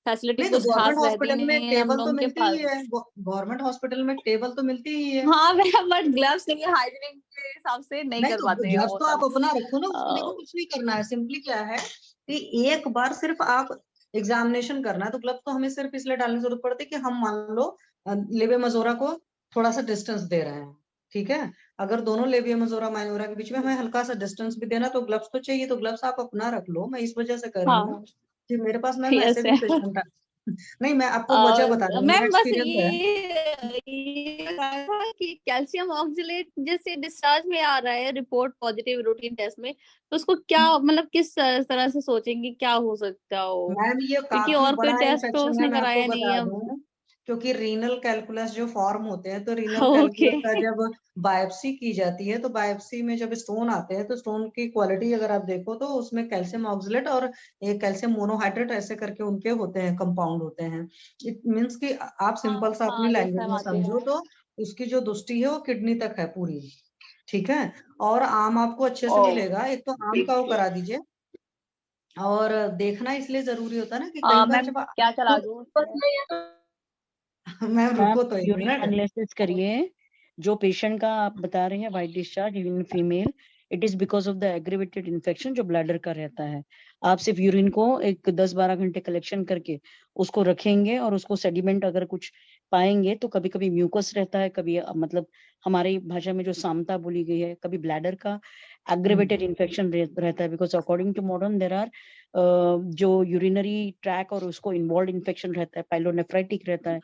फैसिलिटी नहीं तो कुछ गवर्नमेंट खास रहती हॉस्पिटल में नहीं है हम टेबल तो लोगों के मिलती ही पास। है, गवर्नमेंट हॉस्पिटल में टेबल तो मिलती ही है। हाँ मैम, बट ग्लव्स नहीं है, हाइजीनिक के हिसाब से नहीं नहीं कर तो पाते हैं ग्लव्स वो तो आप सब। अपना रखो ना, उसमें देखो कुछ नहीं करना है, सिंपली क्या है कि एक बार सिर्फ आप एग्जामिनेशन करना है। तो ग्लव्स तो हमें सिर्फ इसलिए डालने की जरूरत पड़ती है कि हम मान लो लेविया मजोरा को थोड़ा सा डिस्टेंस दे रहे हैं, ठीक है? अगर दोनों लेविया मजोरा माइनोरा के बीच में हमें हल्का सा डिस्टेंस भी देना, तो ग्लव्स तो चाहिए। तो ग्लव्स आप अपना रख लो, मैं इस वजह से कह रही हूँ हाँ कि मेरे पास मैम ऐसे यस भी है। पेशेंट है। नहीं, मैं आपको वजह बता रही हूँ, मेरा मैम बस एक्सपीरियंस है। ये बताना था कि कैल्शियम ऑक्सलेट जैसे डिस्चार्ज में आ रहा है रिपोर्ट पॉजिटिव रूटीन टेस्ट में, तो उसको क्या मतलब किस तरह से सोचेंगे क्या हो सकता हो, मैम ये क्योंकि काफी और कोई बड़ा टेस्ट तो इन्फेक्शन है, उसने मैं आपको कराया नहीं बता है। दूं। क्योंकि रीनल कैलकुलस जो फॉर्म होते हैं, तो रीनल ओके। कैलकुलस का जब बायोप्सी की जाती है, तो बायोप्सी में जब स्टोन आते हैं, तो स्टोन की क्वालिटी अगर आप देखो तो उसमें कैल्शियम ऑक्सलेट और एक कैल्शियम मोनोहाइड्रेट ऐसे करके उनके होते हैं, कंपाउंड होते हैं। इट मीन्स कि आप हाँ सिंपल सा अपनी हाँ, यस लैंग्वेज मैम में आती समझो है। तो उसकी जो दुष्टि है वो किडनी तक है पूरी, ठीक है? और आम आपको अच्छे से ओ, मिलेगा, एक तो आम का वो ठीक है। करा दीजिए। और देखना इसलिए जरूरी होता है ना कि कई बार मैम जब क्या चला तो दूँ? मैम मैम रुको तो एक यूरिन मिनट। एनालिसिस करिए। जो पेशेंट का आप बता रहे हैं white discharge in female, it is because of the aggravated infection जो ब्लैडर का रहता है। आप सिर्फ यूरिन को एक 10-12 घंटे कलेक्शन करके उसको रखेंगे और उसको सेडिमेंट अगर कुछ पाएंगे तो कभी कभी म्यूकस रहता है, कभी मतलब हमारी भाषा में जो सामता बोली गई है, कभी ब्लैडर का एग्रेवेटेड इन्फेक्शन रहता है, because according to modern there are जो यूरिनरी ट्रैक और उसको इन्वॉल्व इन्फेक्शन रहता है, पाइलोनेफ्राइटिक रहता है,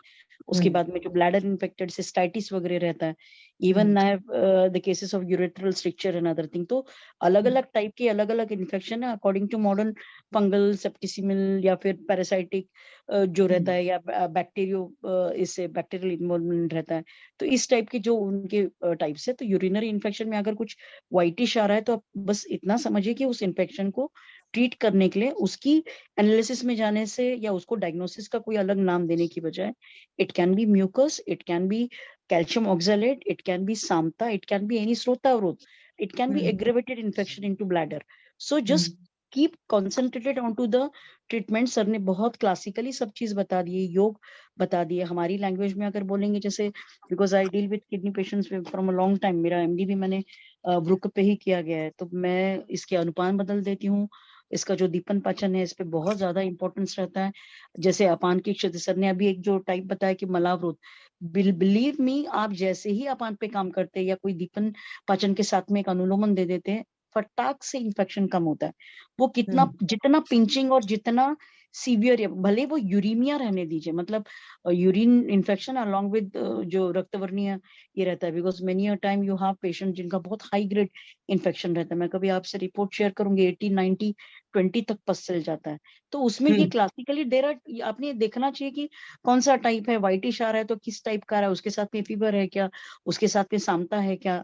उसके बाद में जो ब्लैडर इन्फेक्टेड सिस्टाइटिस वगैरह रहता है, even I have the cases of urethral stricture and other thing. तो अलग अलग टाइप के अलग अलग इन्फेक्शन है अकॉर्डिंग टू मॉडर्न, फंगल, सेप्टिसिमल या फिर पैरासाइटिक जो रहता है, या बैक्टीरियो इससे बैक्टीरियल इन्वॉल्वमेंट रहता है। तो इस टाइप के जो उनके टाइप्स है, तो यूरिनरी इन्फेक्शन में अगर कुछ व्हाइटिश आ रहा है तो आप बस इतना समझिए कि उस इन्फेक्शन को ट्रीट करने के लिए उसकी एनालिसिस में जाने से या उसको डायग्नोसिस का कोई अलग नाम देने की बजाय, it can be mucus, it can be calcium oxalate, it can be samta, it can be any srota root, it can be aggravated infection into bladder. So just keep concentrated onto the treatment. Sir ने बहुत classically सब चीज बता दी है, योग बता दिए। हमारी लैंग्वेज में अगर बोलेंगे, जैसे because I deal with kidney patients from a long time, मेरा एमडी भी मैंने ब्रुक पे ही किया गया है, तो मैं इसके अनुपान बदल देती हूँ। इसका जो दीपन पाचन है, इस पे बहुत ज्यादा इंपॉर्टेंस रहता है। जैसे अपान की क्षेत्र, सर ने अभी एक जो टाइप बताया कि मलावरोध, बिलीव मी, आप जैसे ही अपान पे काम करते हैं या कोई दीपन पाचन के साथ में एक अनुलोमन दे देते हैं, फटाक से इन्फेक्शन कम होता है। वो कितना जितना पिंचिंग और जितना सीवियर, भले वो यूरीमिया रहने दीजिए, मतलब यूरिन इन्फेक्शन अलोंग विद जो रक्तवर्णीय ये रहता है, because many a time you have patient जिनका बहुत हाई ग्रेड इन्फेक्शन रहता है। मैं कभी आपसे रिपोर्ट शेयर करूंगी, 80, 90, 20 तक पस चल जाता है। तो उसमें ये क्लासिकली आपने देखना चाहिए कि कौन सा टाइप है, व्हाइटिश आ रहा है तो किस टाइप का आ रहा है, उसके साथ में फीवर है क्या, उसके साथ में सामता है क्या,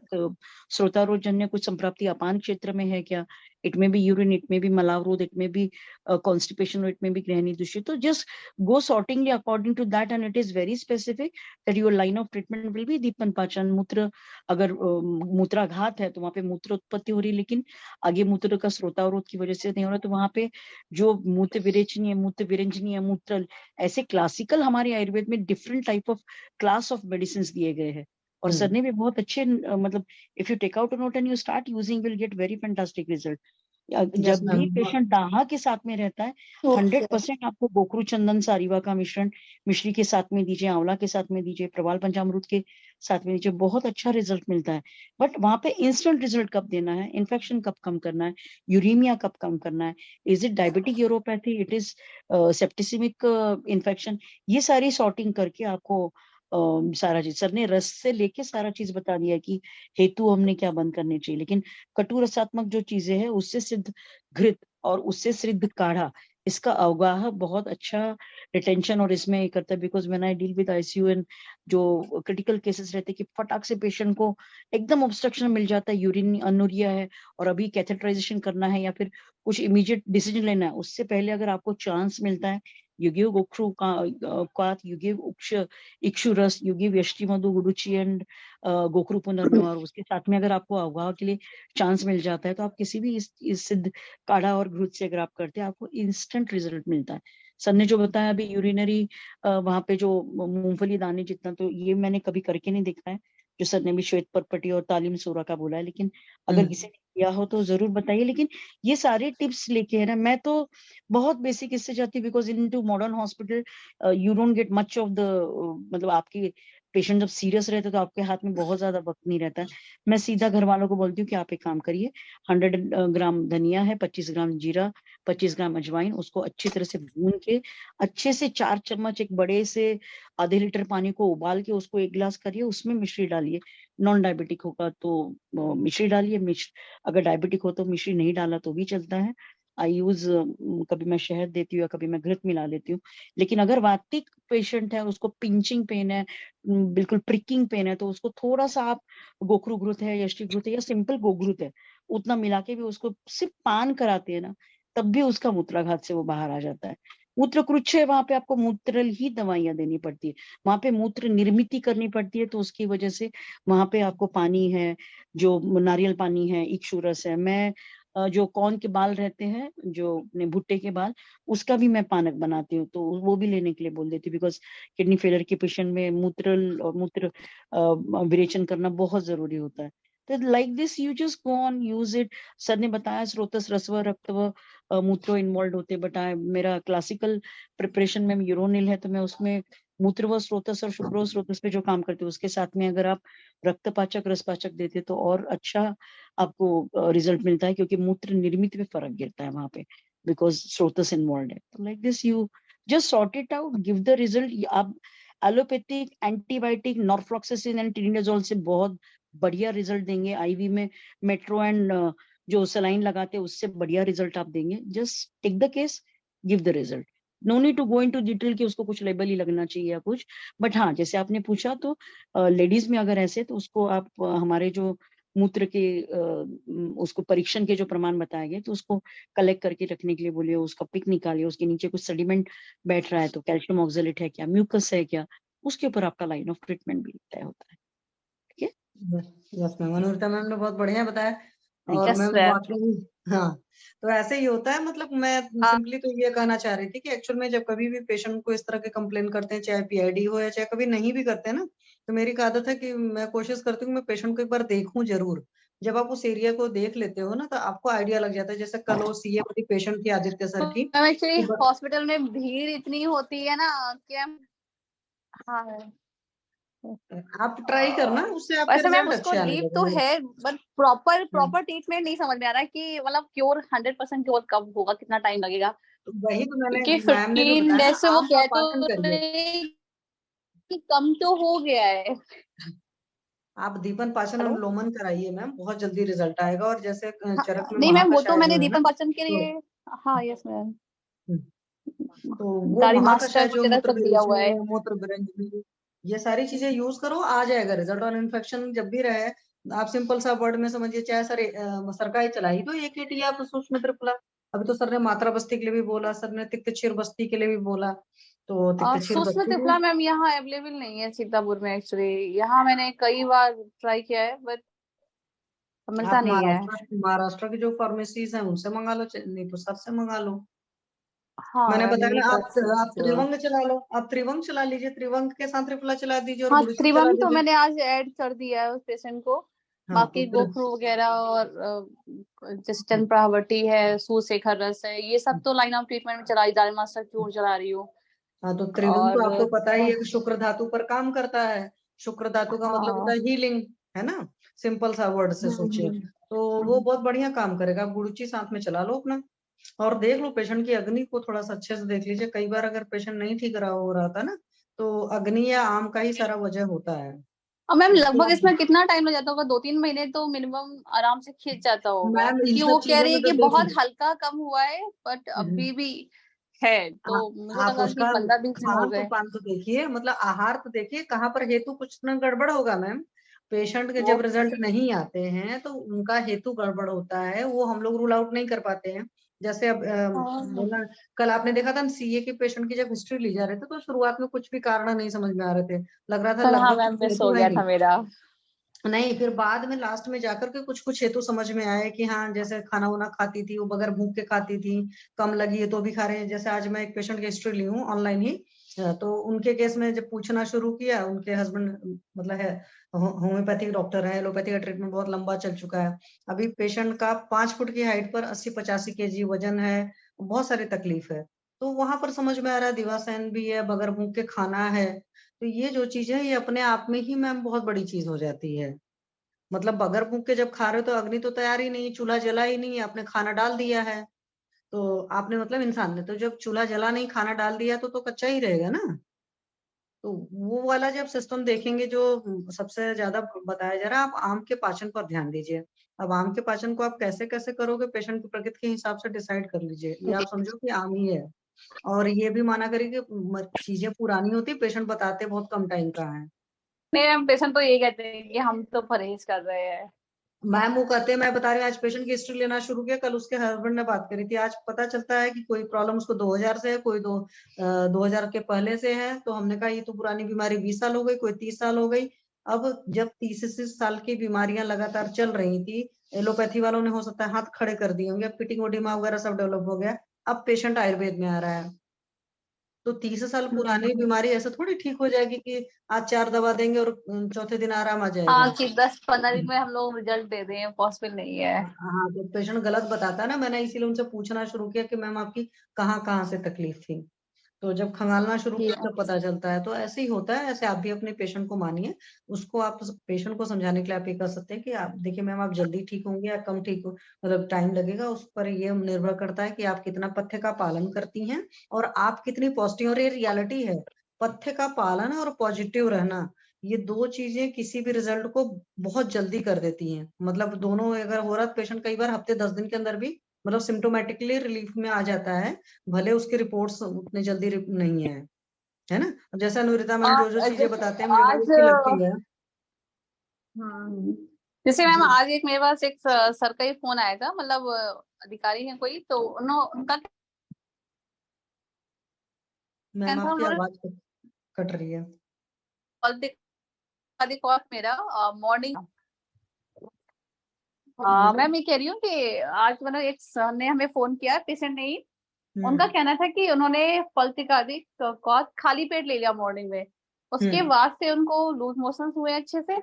श्रोतारोधजन्य कुछ संप्राप्ति अपान क्षेत्र में है क्या, इट में भी यूरिन, इट में भी मलावरोध, इट में भी कॉन्स्टिपेशन, इट में भी ग्रहणी दूषित। तो just go sortingly according to that and it is very specific that your line of treatment will be दीपन पाचन। मूत्र, अगर मूत्राघात है तो वहां पे मूत्र उत्पत्ति हो रही है, लेकिन आगे मूत्र का श्रोतावरोध की वजह से नहीं हो रहा, तो वहां पे जो मूत्र विरेचनीय, मूत्र विरंजनीय, मूत्र, ऐसे क्लासिकल हमारे आयुर्वेद में different type of class of medicine दिए गए हैं। और सर ने भी बहुत अच्छे, मतलब if you take out a note and you start using, will get very fantastic result. जब भी पेशेंट दाहा के साथ में रहता है, 100% आपको गोखरू चंदन सारीवा का मिश्रण मिश्री के साथ में दीजिए, आंवला के साथ में दीजिए, प्रवाल पंचामृत के साथ में दीजिए, बहुत अच्छा रिजल्ट मिलता है। बट वहां पे इंस्टेंट रिजल्ट कब देना है, इन्फेक्शन कब कम करना है, यूरीमिया कब कम करना है, is it diabetic uropathy, it is septicemic infection, ये सारी सॉर्टिंग करके आपको सारा चीज, सर ने रस से लेके सारा चीज बता दिया कि हेतु हमने क्या बंद करने चाहिए। लेकिन कटु रसात्मक जो चीजें हैं, उससे सिद्ध घृत और उससे सिद्ध काढ़ा, इसका अवगाह बहुत अच्छा रिटेंशन और इसमें करता है। Because when I deal with ICU and जो क्रिटिकल केसेस रहते हैं कि फटाक से पेशेंट को एकदम ऑब्स्ट्रक्शन मिल जाता है, यूरिन अनुरिया है और अभी कैथेटराइजेशन करना है या फिर कुछ इमीडिएट डिसीजन लेना है, उससे पहले अगर आपको चांस मिलता है, you give गोखरू कात, you give इक्षु रस, you give यष्टि मधु, गुडुची एंड गोखरू पुनर्नव, और उसके साथ में अगर आपको अवगाह के लिए चांस मिल जाता है, तो आप किसी भी इस सिद्ध काढ़ा और घृत से अगर आप करते हैं, आपको इंस्टेंट रिजल्ट मिलता है। सर ने जो बताया अभी यूरिनरी, वहां पे जो मूंगफली दाने जितना, तो ये मैंने कभी करके नहीं देखा है, जो सर ने भी श्वेत परपटी और तालीम सूरा का बोला है, लेकिन अगर किसी ने किया हो तो जरूर बताइए। लेकिन ये सारे टिप्स लेके है ना, मैं तो बहुत बेसिक इससे जाती हूँ, because in to modern hospital you don't get much of the, मतलब आपकी पेशेंट जब सीरियस रहते तो आपके हाथ में बहुत ज्यादा वक्त नहीं रहता है। मैं सीधा घर वालों को बोलती हूँ कि आप एक काम करिए, 100 ग्राम धनिया है, 25 ग्राम जीरा, 25 ग्राम अजवाइन, उसको अच्छी तरह से भून के अच्छे से 4 चम्मच एक बड़े से आधे लीटर पानी को उबाल के उसको 1 गिलास करिए, उसमें मिश्री डालिए। नॉन डायबिटिक होगा तो मिश्री डालिए, अगर डायबिटिक हो तो मिश्री नहीं डाला तो भी चलता है। आई यूज, कभी मैं शहद देती हूँ या कभी मैं घृत मिला लेती हूँ। लेकिन अगर वातिक पेशेंट है, उसको पिंचिंग पेन है, बिल्कुल प्रिकिंग पेन है, तो उसको थोड़ा सा आप गोखरू घृत है, यष्टि घृत है या सिंपल गोघृत है, उतना मिला के भी उसको सिर्फ पान कराते हैं ना, तब भी उसका मूत्राघात से वो बाहर आ जाता है। मूत्र कृच्छ है, वहां पे आपको मूत्रल ही दवाइयां देनी पड़ती है, वहां पे मूत्र निर्मिति करनी पड़ती है, तो उसकी वजह से वहां पे आपको पानी है, जो नारियल पानी है, इक्षुरस है, मैं जो कौन के बाल रहते हैं, जो अपने भुट्टे के बाल, उसका भी मैं पानक बनाती हूँ, तो वो भी लेने के लिए बोल देती हूँ, बिकॉज किडनी फेलियर के पेशेंट में मूत्र और मूत्र विरेचन करना बहुत जरूरी होता है। तो like this you just go on use it. Sir ने बताया स्रोतस, रसव, रक्तव, मूत्र इन्वॉल्व होते, बताया मेरा क्लासिकल प्रिपरेशन में यूरोनिल है तो मैं उसमें मूत्र व स्रोतस और शुक्र स्रोतस पे जो काम करते हैं उसके साथ में अगर आप रक्तपाचक, रसपाचक देते तो और अच्छा आपको रिजल्ट मिलता है, क्योंकि मूत्र निर्मित में फर्क गिरता है वहां पे, बिकॉज स्रोतस इन्वॉल्व है। तो like this you just sort it out, give the result. आप एलोपैथिक एंटीबायोटिक नॉरफ्लॉक्सासिन एंड ट्रिनिडाजोल से बहुत बढ़िया रिजल्ट देंगे, आईवी में मेट्रो एंड जो सलाइन लगाते हैं उससे बढ़िया रिजल्ट आप देंगे। Just take the case, give the result, no need to go into detail कि उसको कुछ लेबल ही लगना चाहिए या कुछ। बट हाँ, जैसे आपने पूछा तो लेडीज में अगर ऐसे तो उसको आप हमारे जो मूत्र के उसको परीक्षण के जो प्रमाण बताए गए तो उसको कलेक्ट करके रखने के लिए बोलिए, उसका पिक निकालिए, उसके नीचे कुछ सेडिमेंट बैठ रहा है तो कैल्शियम ऑक्सलेट है क्या, म्यूकस है क्या, उसके ऊपर आपका लाइन ऑफ ट्रीटमेंट भी तय होता है। ठीक है, यस मैम, अनुरिता मैम ने बहुत बढ़िया बताया। Thank और Yes, मैम ma'am. वाकई हाँ, तो ऐसे ही होता है। मतलब मैं सिंपली तो ये कहना चाह रही थी कि एक्चुअल में जब कभी भी पेशेंट को इस तरह के कंप्लेन करते हैं, चाहे पीआईडी हो या चाहे कभी नहीं भी करते हैं ना, तो मेरी एक आदत है कि मैं कोशिश करती हूँ मैं पेशेंट को एक बार देखूं जरूर। जब आप उस एरिया को देख लेते हो ना तो आपको आइडिया लग जाता है। जैसे कल वो सीए वाली पेशेंट थी आदित्य सर की, एक्चुअली तो हॉस्पिटल में भीड़ इतनी होती है ना कि हम, हाँ, आप ट्राई करना, उससे आपके वैसे मैम रिजल्ट उसको अच्छे आने लीव तो लगेंगे। है, बट प्रॉपर ट्रीटमेंट नहीं समझ में आ रहा है कि मतलब क्योर 100% क्योर कब होगा, कितना टाइम लगेगा, तो वही तो क्योंकि मैम ने जो 15 बताया डेज ना, से वो आम का कह तो पाचन करिए। रहे कि कम तो हो गया है। आप दीपन पाचन हेलो, अनुलोमन कराइए मैम, बहुत जल्दी रिजल्ट आएगा। और जैसे हाँ, चरक में नहीं मैम वो तो महाकषाय मैंने जो है ना, दीपक पाचन के तो लिए, हाँ यस मैम, तो वो गाड़ी महाकषाय मास्टर जो वगैरह मूत्र सब दिया विरेचन हुआ है। में, मूत्र विरेचन, ये सारी चीजें यूज करो, आ जाएगा रिजल्ट। और इन्फेक्शन जब भी रहे, आप सिंपल सा वर्ड में समझिए, चाहे सर का ही चला ही तो एक ही आप सूक्ष्म त्रिफला। अभी तो सर ने मात्रा बस्ती के लिए भी बोला, सर ने तिक्तक्षीर बस्ती के लिए भी बोला, तो तिक्तक्षीर सुस्म बस्ती भी त्रिफला मैम यहाँ अवेलेबल नहीं है सीतापुर में, एक्चुअली यहाँ मैंने कई बार ट्राई किया है बट मिलता आप नहीं है। महाराष्ट्र की जो फार्मेसीज हैं उनसे मंगा लो, नहीं तो सर से मंगा लो। हाँ मैंने मैम बताया ये ना, कर आप सकती हो। त्रिवंग चला लो, आप त्रिवंग चला लीजिए, त्रिवंग के साथ त्रिफला चला दीजिए और हाँ गुरुचि चला त्रिवंग तो दीजिए। मैंने आज ऐड कर दिया है उस पेशेंट को, हाँ तो बाकी गोखरू वगैरह और जैसे चंद्रप्रावटी है, सूरशेखर रस है, ये सब तो लाइन ऑफ ट्रीटमेंट में चला रही, दाल मास्टर क्योर चला रही हूँ। हाँ तो त्रिवंग तो और आपको पता ही है कि शुक्र धातु पर काम करता है। शुक्र धातु का मतलब होता हाँ, है हीलिंग, है ना, सिंपल सा वर्ड से सोचिए। हम्म, तो वो बहुत बढ़िया काम करेगा। आप गुरुचि साथ में चला लो अपना, और देख लो पेशेंट की अग्नि को थोड़ा सा अच्छे से देख लीजिए। कई बार अगर पेशेंट नहीं ठीक रहा हो रहा था ना, तो अग्नि या आम का ही सारा वजह होता है। और मैम उसको लगभग इसमें कितना टाइम लग जाता होगा, 2-3 महीने तो मिनिमम आराम से खींच जाता होगा, मैम इन क्योंकि सब वो कह चीजों रही है में तो कि बहुत देखिए, हल्का कम हुआ है बट अभी भी है, तो मुझे आप लगा कि उसका 15-20 दिन हो खान तो गए। पान तो देखिए, मतलब आहार तो देखिए, कहाँ पर हेतु कुछ ना गड़बड़ होगा मैम। पेशेंट के जब रिजल्ट ओके, नहीं आते हैं तो उनका हेतु गड़बड़ होता है, वो हम लोग रूल आउट नहीं कर पाते हैं। जैसे अब हाँ बोला, कल आपने देखा था सीए के पेशेंट की जब हिस्ट्री ली जा रहे थे तो शुरुआत में कुछ भी कारण नहीं समझ में आ रहे थे, लग रहा था हाँ लगभग मैम कुछ मिस हो हेतु है गया ही था मेरा। नहीं। फिर बाद में लास्ट में जाकर के कुछ कुछ हेतु समझ में आए कि हाँ, जैसे खाना वाना खाती थी वो बगैर भूख के खाती थी, कम लगी है तो भी खा रहे हैं। जैसे आज मैं एक पेशेंट की हिस्ट्री ली हूँ ऑनलाइन ही, तो उनके केस में जब पूछना शुरू किया, उनके हस्बैंड मतलब है होम्योपैथिक डॉक्टर है, एलोपैथी का ट्रीटमेंट बहुत लंबा चल चुका है। अभी पेशेंट का 5 फुट की हाइट पर 80-85 kg वजन है, बहुत सारी तकलीफ है। तो वहां पर समझ में आ रहा है दिवासैन भी है, बगैर भूख के खाना है। तो ये जो चीज है ये अपने आप में ही मैम बहुत बड़ी चीज हो जाती है। मतलब बगैर भूख के जब खा रहे हो तो अग्नि तो तैयार ही नहीं, चूल्हा जला ही नहीं, आपने खाना डाल दिया है। तो आपने मतलब इंसान ने तो जब चूल्हा जला नहीं, खाना डाल दिया तो कच्चा ही रहेगा ना। तो वो वाला जब सिस्टम देखेंगे जो सबसे ज्यादा बताया जा रहा है, आप आम के पाचन पर ध्यान दीजिए। अब आम के पाचन को आप कैसे कैसे करोगे, पेशेंट की प्रकृति के हिसाब से डिसाइड कर लीजिए। ये आप समझो कि आम ही है। और ये भी माना करिए कि चीजें पुरानी होती, पेशेंट बताते बहुत कम टाइम का है। नहीं मैम पेशेंट तो यही कहते हैं कि हम तो परहेज कर रहे हैं। मैम वो कहते हैं, मैं बता रही हूँ, आज पेशेंट की हिस्ट्री लेना शुरू किया, कल उसके हस्बैंड ने बात करी थी, आज पता चलता है कि कोई प्रॉब्लम उसको 2000 से है, कोई 2000 के पहले से है। तो हमने कहा ये तो पुरानी बीमारी 20 साल हो गई, कोई 30 साल हो गई। अब जब 30 साल की बीमारियां लगातार चल रही थी, एलोपैथी वालों ने हो सकता है हाथ खड़े कर दिए होंगे, फिटिंग ओडिमा वगैरह सब डेवलप हो गया, अब पेशेंट आयुर्वेद में आ रहा है। तो 30 साल पुरानी बीमारी ऐसे थोड़ी ठीक हो जाएगी कि आज 4 दवा देंगे और चौथे दिन आराम आ जाएगा। हाँ, कि 10-15 दिन में हम लोग रिजल्ट दे दें, पॉसिबल नहीं है। हाँ, तो पेशेंट गलत बताता है ना, मैंने इसीलिए उनसे पूछना शुरू किया कि मैम आपकी कहाँ कहाँ से तकलीफ थी। तो जब खंगालना शुरू किया तब पता चलता है। तो ऐसे ही होता है, ऐसे आप भी अपने पेशेंट को मानिए। उसको आप पेशेंट को समझाने के लिए आप ये कर सकते हैं कि आप देखिए मैम, आप जल्दी ठीक होंगे या कम ठीक हो, मतलब टाइम लगेगा, उस पर ये निर्भर करता है कि आप कितना पथ्य का पालन करती हैं और आप कितनी पॉजिटिव। और ये रियलिटी है, पथ्य का पालन और पॉजिटिव रहना, ये 2 चीजें किसी भी रिजल्ट को बहुत जल्दी कर देती हैं। मतलब दोनों अगर हो रहा, पेशेंट कई बार हफ्ते 10 दिन के अंदर भी मतलब सिम्टोमेटिकली रिलीफ में आ जाता है, भले उसके रिपोर्ट्स उतने जल्दी नहीं है ना। अब जैसे अनुरिता मैम जो आज चीजें बताते हैं मुझे बड़ी आज अच्छी लगती है। जैसे मैम, जी आज एक मेरे पास एक सर का ही फोन आया था, मतलब अधिकारी है कोई, तो उनका मैम, कहना था, आपकी उन्होंने आवाज कट रही है। कॉल दिखा मेरा मॉर्निंग। मैडम। मैं कह रही हूँ कि आज मतलब एक सर ने हमें फोन किया, पेशेंट ने ही। उनका कहना था कि उन्होंने फल्तिकादिक कॉज खाली पेट ले लिया मॉर्निंग में, उसके हम्म बाद से उनको लूज मोशंस हुए अच्छे से,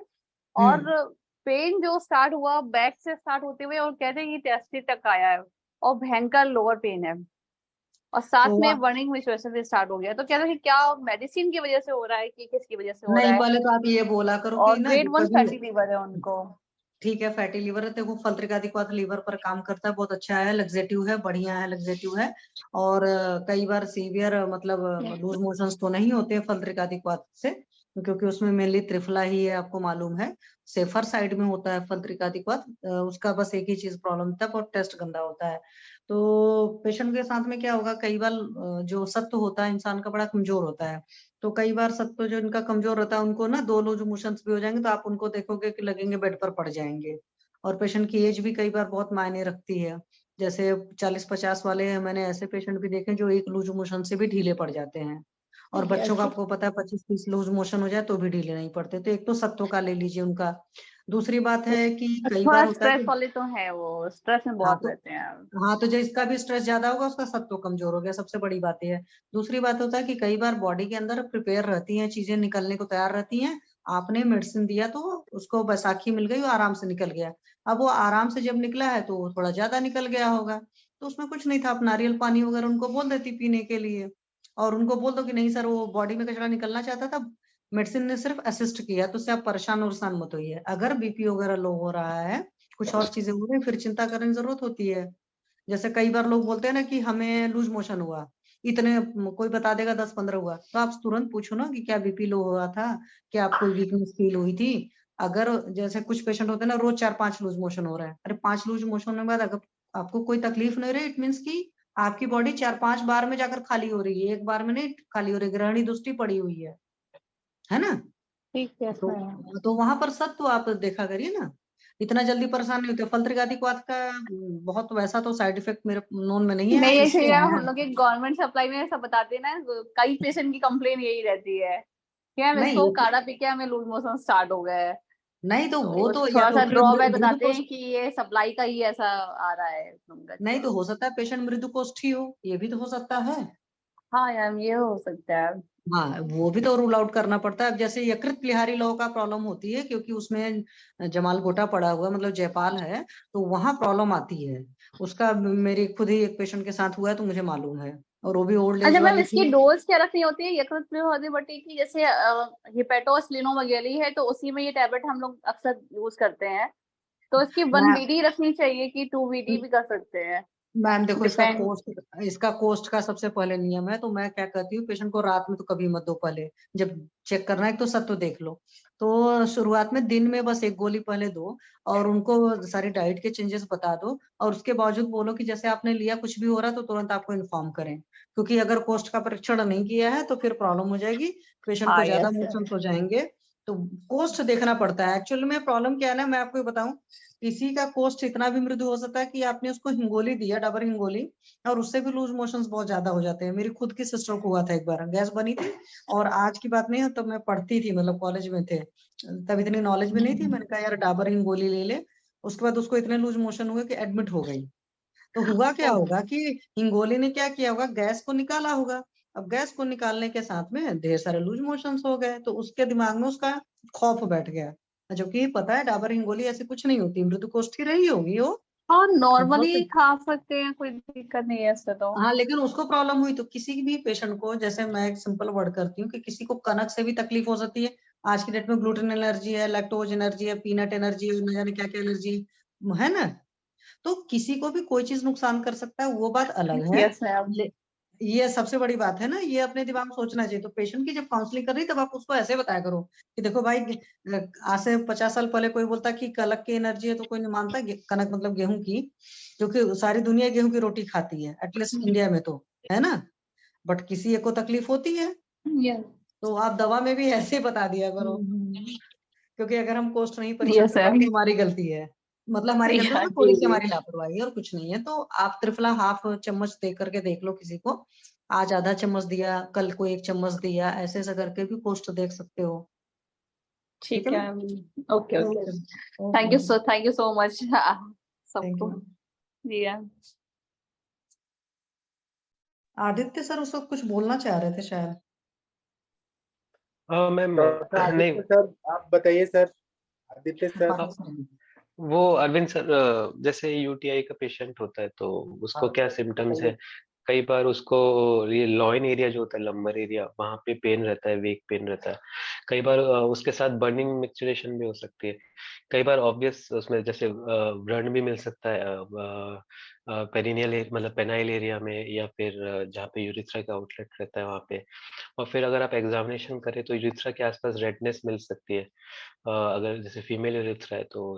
और हम्म पेन जो स्टार्ट हुआ बैक से स्टार्ट होते हुए, और कहते हैं कि टेस्टिस तक आया है, और भयंकर लोअर पेन है, और तो साथ में बर्निंग विजुअलेशन भी स्टार्ट हो गया। तो कहते हैं कि क्या मेडिसिन की वजह से हो रहा है कि किसकी वजह से हो रहा नहीं, है। पहले तो आप ये बोला करो कि और ना ग्रेड 1 कभी, फैटी लीवर है उनको। ठीक है फैटी लीवर है, देखो फल्त्रिकादिक्वाथ लीवर पर काम करता है, बहुत अच्छा है, लग्जेटिव है, बढ़िया है, लग्जेटिव है। और कई बार सीवियर मतलब लूज मोशंस तो नहीं होते फल्त्रिकादिक्वाथ से, क्योंकि उसमें मेनली त्रिफला ही है, आपको मालूम है, सेफर साइड में होता है फल्त्रिकादिक्वाथ। उसका बस एक ही चीज प्रॉब्लम था, बहुत टेस्ट गंदा होता है। तो पेशेंट के साथ में क्या होगा, कई बार जो सत्व होता है इंसान का बड़ा कमजोर होता है। तो कई बार सत्व जो इनका कमजोर होता है, उनको ना 2 लूज मोशंस भी हो जाएंगे तो आप उनको देखोगे कि लगेंगे बेड पर पड़ जाएंगे। और पेशेंट की एज भी कई बार बहुत मायने रखती है। जैसे 40-50 वाले हैं, मैंने ऐसे पेशेंट भी देखे जो एक लूज मोशन से भी ढीले पड़ जाते हैं। और बच्चों का आपको पता है 25-30 लूज मोशन हो जाए तो भी ढीले नहीं पड़ते। तो एक तो सत्व का ले लीजिए उनका। दूसरी बात है कि कई बार थोड़ा होता है स्ट्रेस कि, वाले तो है, वो स्ट्रेस में हाँ बहुत तो, रहते हैं। हाँ तो जिसका भी स्ट्रेस ज्यादा होगा उसका सत्व कमजोर हो गया, सबसे बड़ी बात यह है। दूसरी बात होता है कि कई बार बॉडी के अंदर प्रिपेयर रहती हैं, चीजें निकलने को तैयार रहती हैं, आपने मेडिसिन दिया तो उसको बैसाखी मिल गई, वो आराम से निकल गया। अब वो आराम से जब निकला है तो वो थोड़ा ज्यादा निकल गया होगा, तो उसमें कुछ नहीं था, आप नारियल पानी वगैरह उनको बोल देती पीने के लिए, और उनको बोल दो कि नहीं सर वो बॉडी में कचरा निकलना चाहता था, मेडिसिन ने सिर्फ असिस्ट किया, तो उससे आप परेशान वरेशान मत होइए। अगर बीपी वगैरह लो हो रहा है, कुछ और चीजें हो रही है, फिर चिंता करने की जरूरत होती है। जैसे कई बार लोग बोलते हैं ना कि हमें लूज मोशन हुआ, इतने कोई बता देगा 10-15 हुआ, तो आप तुरंत पूछो ना कि क्या बीपी लो हुआ था, क्या आपको वीकनेस फील हुई थी। अगर जैसे कुछ पेशेंट होते हैं ना, रोज 4-5 लूज मोशन हो रहा है, अरे 5 लूज मोशन होने के बाद अगर आपको कोई तकलीफ नहीं रही, इट मीन्स की आपकी बॉडी 4-5 बार में जाकर खाली हो रही है, एक बार में नहीं खाली हो रही, ग्रहणी दुष्टि पड़ी हुई है ना। ठीक है तो वहां पर सब तो आप देखा करिए ना, इतना जल्दी परेशान नहीं होते। फल्त्रिकादिक्वाथ का बहुत वैसा तो साइड इफेक्ट मेरे नोन में नहीं है, नहीं, ऐसे इसके यार हम हैं। लोग एक गवर्नमेंट सप्लाई में ऐसा बताते हैं ना, कई पेशेंट की कंप्लेन यही रहती है कि हम नहीं इसको ये तो, काढ़ा पी के हमें लूज मोशन स्टार्ट हो गए है। नहीं तो वो तो तो या थोड़ा तो सा फिर ड्रॉबैक मृदु बताते हैं कोष्ठ, कि ये सप्लाई का ही ऐसा आ रहा है उनका। नहीं तो हो सकता है पेशेंट मृदु कोष्ठ ही हो, ये भी तो हो सकता है। हाँ यार, ये हो सकता है। हाँ, वो भी तो रूल आउट करना पड़ता है। अब जैसे यकृत प्लिहारी लोह का प्रॉब्लम होती है, क्योंकि उसमें जमाल गोटा पड़ा हुआ मतलब जयपाल है, तो वहां प्रॉब्लम आती है। उसका मेरी खुद ही एक पेशेंट के साथ हुआ है तो मुझे मालूम है, और वो भी ओल्ड एज अच्छा मैम, वाली इसकी थी। डोज क्या रखनी होती है यकृत प्लिहारी की? जैसे हिपेटोस्प्लिनोमेगेली है, तो उसी में ये टैबलेट हम लोग अक्सर यूज करते हैं, तो इसकी 1 मैं वीडी रखनी चाहिए कि 2 वीडी भी कर सकते हैं? मैम देखो, डिपेंड। इसका कोस्ट का सबसे पहले नियम है, तो मैं क्या कहती हूँ पेशेंट को रात में तो कभी मत दो, पहले जब चेक करना है तो सब तो देख लो। तो शुरुआत में दिन में बस 1 गोली पहले दो, और उनको सारी डाइट के चेंजेस बता दो, और उसके बावजूद बोलो कि जैसे आपने लिया कुछ भी हो रहा है तो तुरंत आपको इन्फॉर्म करें, क्योंकि अगर कोस्ट का परीक्षण नहीं किया है तो फिर प्रॉब्लम हो जाएगी, पेशेंट को हाँ, ज्यादा यस। मोशन हो जाएंगे। तो कोस्ट देखना पड़ता है। एक्चुअली में प्रॉब्लम क्या है ना, मैं आपको बताऊं, किसी का कोस्ट इतना भी मृदु हो सकता है कि आपने उसको हिंगोली दिया, डाबर हिंगोली, और उससे भी लूज मोशंस बहुत ज्यादा हो जाते हैं। मेरी खुद की सिस्टर को हुआ था, एक बार गैस बनी थी, और आज की बात नहीं है, तब मैं पढ़ती थी, मतलब कॉलेज में थे, तब इतनी नॉलेज भी नहीं थी। मैंने कहा यार डाबर हिंगोली ले ले, उसके बाद उसको इतने लूज मोशन हुए कि एडमिट हो गई। तो हुआ क्या होगा कि हिंगोली ने क्या किया होगा, गैस को निकाला होगा, अब गैस को निकालने के साथ में ढेर सारे लूज मोशंस हो गए, तो उसके दिमाग में उसका खौफ बैठ गया, जबकि पता है डाबर हिंगोली ऐसी कुछ नहीं होती, मृदुकोष्ठी रही होगी वो हाँ बहुत। नॉर्मली खा सकते हैं, कोई दिक्कत नहीं है इससे तो। हाँ, लेकिन उसको प्रॉब्लम हुई तो किसी भी पेशेंट को, जैसे मैं एक सिंपल वर्ड करती हूँ कि किसी को कनक से भी तकलीफ हो सकती है, आज की डेट में ग्लूटेन एलर्जी है, लैक्टोज एलर्जी है, पीनट एलर्जी है, न जाने क्या क्या एलर्जी है ना। तो किसी को भी कोई चीज नुकसान कर सकता है, वो बात अलग है। Yes ma'am. ये सबसे बड़ी बात है ना, ये अपने दिमाग में सोचना चाहिए। तो पेशेंट की जब काउंसलिंग कर रही तब आप उसको ऐसे बताया करो कि देखो भाई, आज से 50 साल पहले कोई बोलता कि कनक की एनर्जी है तो कोई नहीं मानता, कनक मतलब गेहूं की, क्योंकि सारी दुनिया गेहूं की रोटी खाती है, एटलीस्ट इंडिया में तो, है ना। बट किसी एक को तकलीफ होती है, यस तो आप दवा में भी ऐसे ही बता दिया करो, क्योंकि अगर हम कोस्ट नहीं परीक्षण यस कर पाए मैम। तो हमारी गलती है, मतलब हमारी गलती मतलब थोड़ी सी हमारी लापरवाही है और कुछ नहीं है। तो आप त्रिफला हाफ चम्मच दे करके देख लो किसी को, आज आधा चम्मच दिया, कल को 1 चम्मच दिया, ऐसे ऐसे करके भी कोस्ट देख सकते हो। ठीक ठीक है है। ओके ना। Okay. Okay, thank you so much thank सबको। यू। जी मैम। आदित्य सर उस वक्त कुछ बोलना चाह रहे थे शायद। मैम डॉक्टर नहीं, आदित्य सर, आप बताइए सर। आदित्य सर। हाँ सर। वो अरविंद सर, जैसे यूटीआई का पेशेंट होता है तो उसको क्या सिम्टम्स है, कई बार उसको ये लॉइन एरिया जो होता है, लंबर एरिया, वहां पे पेन रहता है, वेक पेन रहता है। कई बार उसके साथ बर्निंग मिक्सचरेशन भी हो सकती है। कई बार ऑब्वियस उसमें जैसे व्रण भी मिल सकता है पेरिनियल मतलब पेनाइल एरिया में, या फिर जहाँ पे यूरिथ्रा का आउटलेट रहता है वहाँ पे। और फिर अगर आप एग्जामिनेशन करें तो यूरिथ्रा के आसपास रेडनेस मिल सकती है। अगर जैसे फीमेल यूरिथ्रा है तो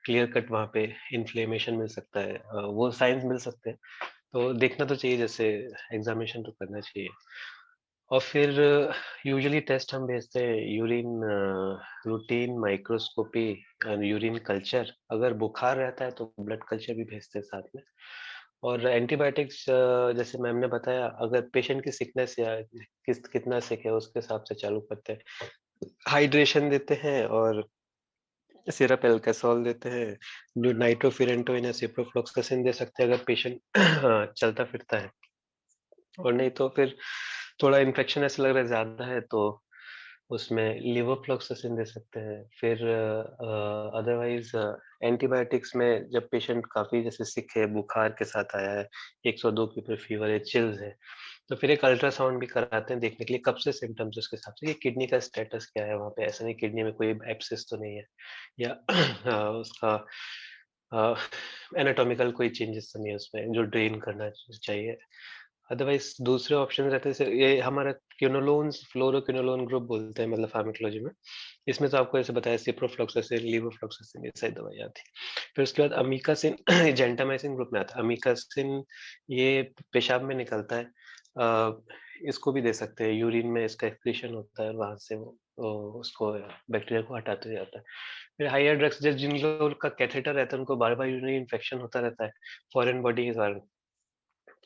क्लियर कट वहाँ पे इन्फ्लेमेशन मिल सकता है, वो साइंस मिल सकते हैं। तो देखना तो चाहिए, जैसे एग्जामिनेशन तो करना चाहिए। और फिर यूजुअली टेस्ट हम भेजते हैं urine routine microscopy, urine culture. अगर बुखार रहता है तो ब्लड कल्चर भी भेजते हैं साथ में। और एंटीबायोटिक्स जैसे मैम ने बताया, अगर पेशेंट की सिकनेस या कितना सिक है उसके हिसाब से चालू करते हैं। हाइड्रेशन देते हैं और सिरप एल्कासोल देते हैं, जो नाइट्रोफिरेंटोइन या सिप्रोफ्लोक्सासिन दे सकते हैं अगर पेशेंट चलता फिरता है। और नहीं तो फिर थोड़ा इन्फेक्शन ऐसा लग रहा है ज्यादा है तो उसमें लिवोफ्लोक्सासिन दे सकते हैं। फिर अदरवाइज एंटीबायोटिक्स में जब पेशेंट काफी जैसे सिक है, बुखार के साथ आया है, 102 के ऊपर फीवर है, चिल्स है, तो फिर एक अल्ट्रासाउंड भी कराते हैं देखने के लिए कब से सिम्टम्स उसके हिसाब से, कि किडनी का स्टेटस क्या है वहाँ पे, ऐसा नहीं किडनी में कोई एब्सिस तो नहीं है, या उसका एनाटॉमिकल कोई चेंजेस तो नहीं है उसमें जो ड्रेन करना चाहिए। अदरवाइज दूसरे ऑप्शन रहते हैं, जैसे ये हमारा क्विनोलोन्स फ्लोरोक्विनोलोन ग्रुप बोलते हैं मतलब फार्माकोलॉजी में। इसमें तो आपको ऐसे बताया सिप्रोफ्लोक्सासिन, लीवोफ्लोक्सासिन, ये सारी दवाई आती है। फिर उसके बाद अमीकासिन जेंटामाइसिन ग्रुप में आता है। अमीकासिन ये पेशाब में निकलता है, इसको भी दे सकते हैं, यूरिन में इसका एक्सक्रीशन होता है, वहां से वो उसको बैक्टीरिया को हटाते जाता है। फिर हायर ड्रग्स, जैसे जिन लोगों का कैथेटर रहता है उनको बार बार यूरिनरी इन्फेक्शन होता रहता है फॉरेन बॉडी के कारण,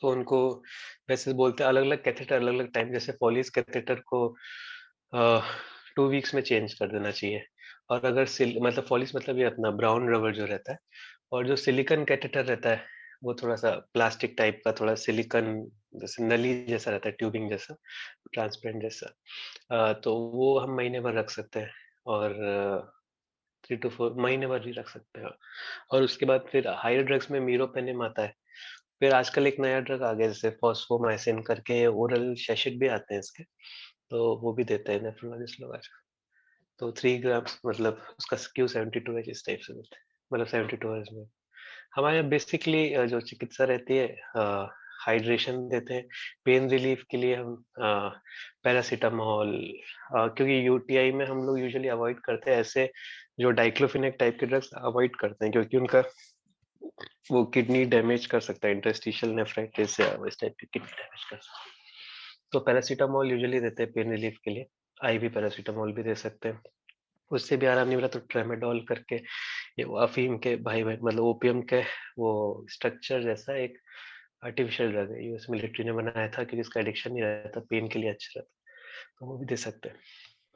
तो उनको वैसे बोलते हैं अलग अलग कैथेटर अलग अलग टाइम, जैसे पॉलिस कैथेटर को 2 वीक्स में चेंज कर देना चाहिए। और अगर मतलब पॉलिस मतलब ये अपना ब्राउन रबर जो रहता है, और जो सिलिकॉन कैथेटर रहता है वो थोड़ा सा प्लास्टिक टाइप का, थोड़ा सिलिकॉन जैसे नली जैसा रहता है, ट्यूबिंग जैसा, ट्रांसपेरेंट जैसा, तो वो हम महीने भर रख सकते हैं, और 3 to 4 महीने भर भी रख सकते हैं। और उसके बाद फिर हायर ड्रग्स में मीरोपेनिम आता है। फिर आजकल एक नया ड्रग आ गया जैसे फॉस्फोमाइसिन करके, ओरल शैशिट भी आते हैं इसके, तो वो भी देते हैं नेफ्रोलॉजिस्ट लोग आज। तो 3 ग्राम्स मतलब उसका Q72H इस टाइप से देते हैं, मतलब 72 आवर्स में। हमारे यहाँ बेसिकली जो चिकित्सा रहती है, हाइड्रेशन देते हैं। पेन रिलीफ के लिए हम पैरासीटामोल, क्योंकि यूटीआई में हम लोग यूजुअली अवॉइड करते हैं ऐसे जो डाइक्लोफिनेक टाइप के ड्रग्स अवॉइड करते हैं, क्योंकि उनका वो किडनी डैमेज कर सकता है, इंटरस्टिशियल नेफ्राइटिस या इस टाइप की किडनी डैमेज कर सकता है। तो पैरासीटामोल यूजुअली देते हैं पेन रिलीफ के लिए, आईवी पैरासीटामोल भी दे सकते हैं। उससे भी आराम नहीं मिला तो ट्रेमेडोल करके, ये वो अफीम के भाई मतलब ओपियम के वो स्ट्रक्चर जैसा एक आर्टिफिशियल ड्रग है, यूएस मिलिट्री ने बनाया था क्योंकि इसका एडिक्शन नहीं रहता, पेन के लिए अच्छा रहता, तो वो भी दे सकते हैं।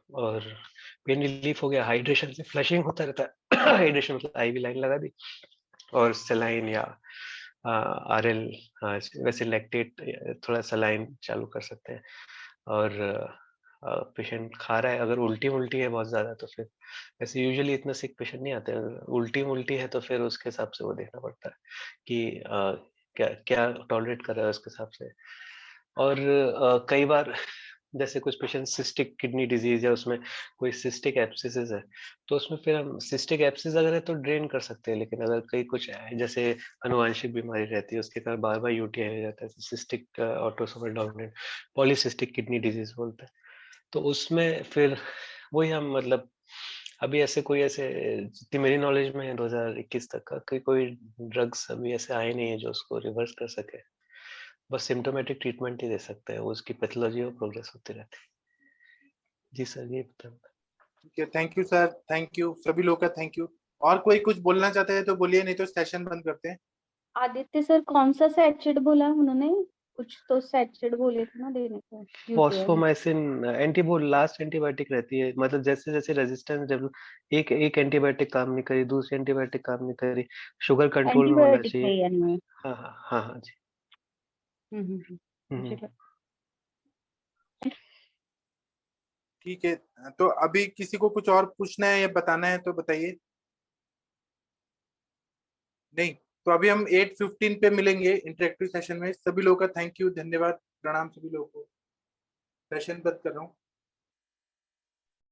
और पेन रिलीफ हो गया, हाइड्रेशन से फ्लशिंग होता रहता है हाइड्रेशन मतलब आईवी लाइन लगा दी, और सेलाइन या RL, हाँ वैसे लैक्टेट थोड़ा सलाइन चालू कर सकते हैं। और पेशेंट खा रहा है, अगर उल्टी है बहुत ज्यादा तो फिर वैसे यूजुअली इतना सिक पेशेंट नहीं आते, उल्टी है तो फिर उसके हिसाब से वो देखना पड़ता है कि क्या क्या टॉलरेट कर रहा है उसके हिसाब से। और कई बार जैसे कुछ पेशेंट सिस्टिक किडनी डिजीज या उसमें कोई सिस्टिक एब्सिस है, तो उसमें फिर हम सिस्टिक एब्सिस अगर है तो ड्रेन कर सकते हैं, लेकिन अगर कई कुछ जैसे अनुवांशिक बीमारी रहती है उसके कारण बार बार यूटीआई हो जाता है, cystic autosomal dominant polycystic kidney disease बोलते हैं, तो उसमें फिर वही हम मतलब अभी ऐसे कोई ऐसे जितनी मेरी नॉलेज में है 2021 तक का कोई ड्रग्स अभी ऐसे आए नहीं है जो उसको रिवर्स कर सके, बस सिम्टोमेटिक ट्रीटमेंट ही दे सकते हैं, उसकी पैथोलॉजी और प्रोग्रेस होती रहती है। जी सर, ये ठीक है, thank you sir, thank you सभी लोग का थैंक यू। और कोई कुछ बोलना चाहते हैं तो बोलिए, नहीं तो सेशन बंद करते हैं। आदित्य सर कौन सा सैचेट बोला उन्होंने? कुछ तो सैचेट बोले थे ना देने को UTI में। फॉस्फोमाइसिन लास्ट एंटीबायोटिक रहती है, मतलब जैसे जैसे रेजिस्टेंस डेवलप एक एंटीबायोटिक काम नहीं करी, दूसरी एंटीबायोटिक काम नहीं करी, शुगर कंट्रोल में होना एंटीबायोटिक चाहिए। है यानी में। हाँ जी। जी ठीक है, तो अभी किसी को कुछ और पूछना है या बताना है तो बताइए। नहीं, तो अभी हम 8:15 पे मिलेंगे इंटरेक्टिव सेशन में। सभी लोगों का थैंक यू, धन्यवाद, प्रणाम सभी लोगों को। सेशन बंद कर रहा हूँ।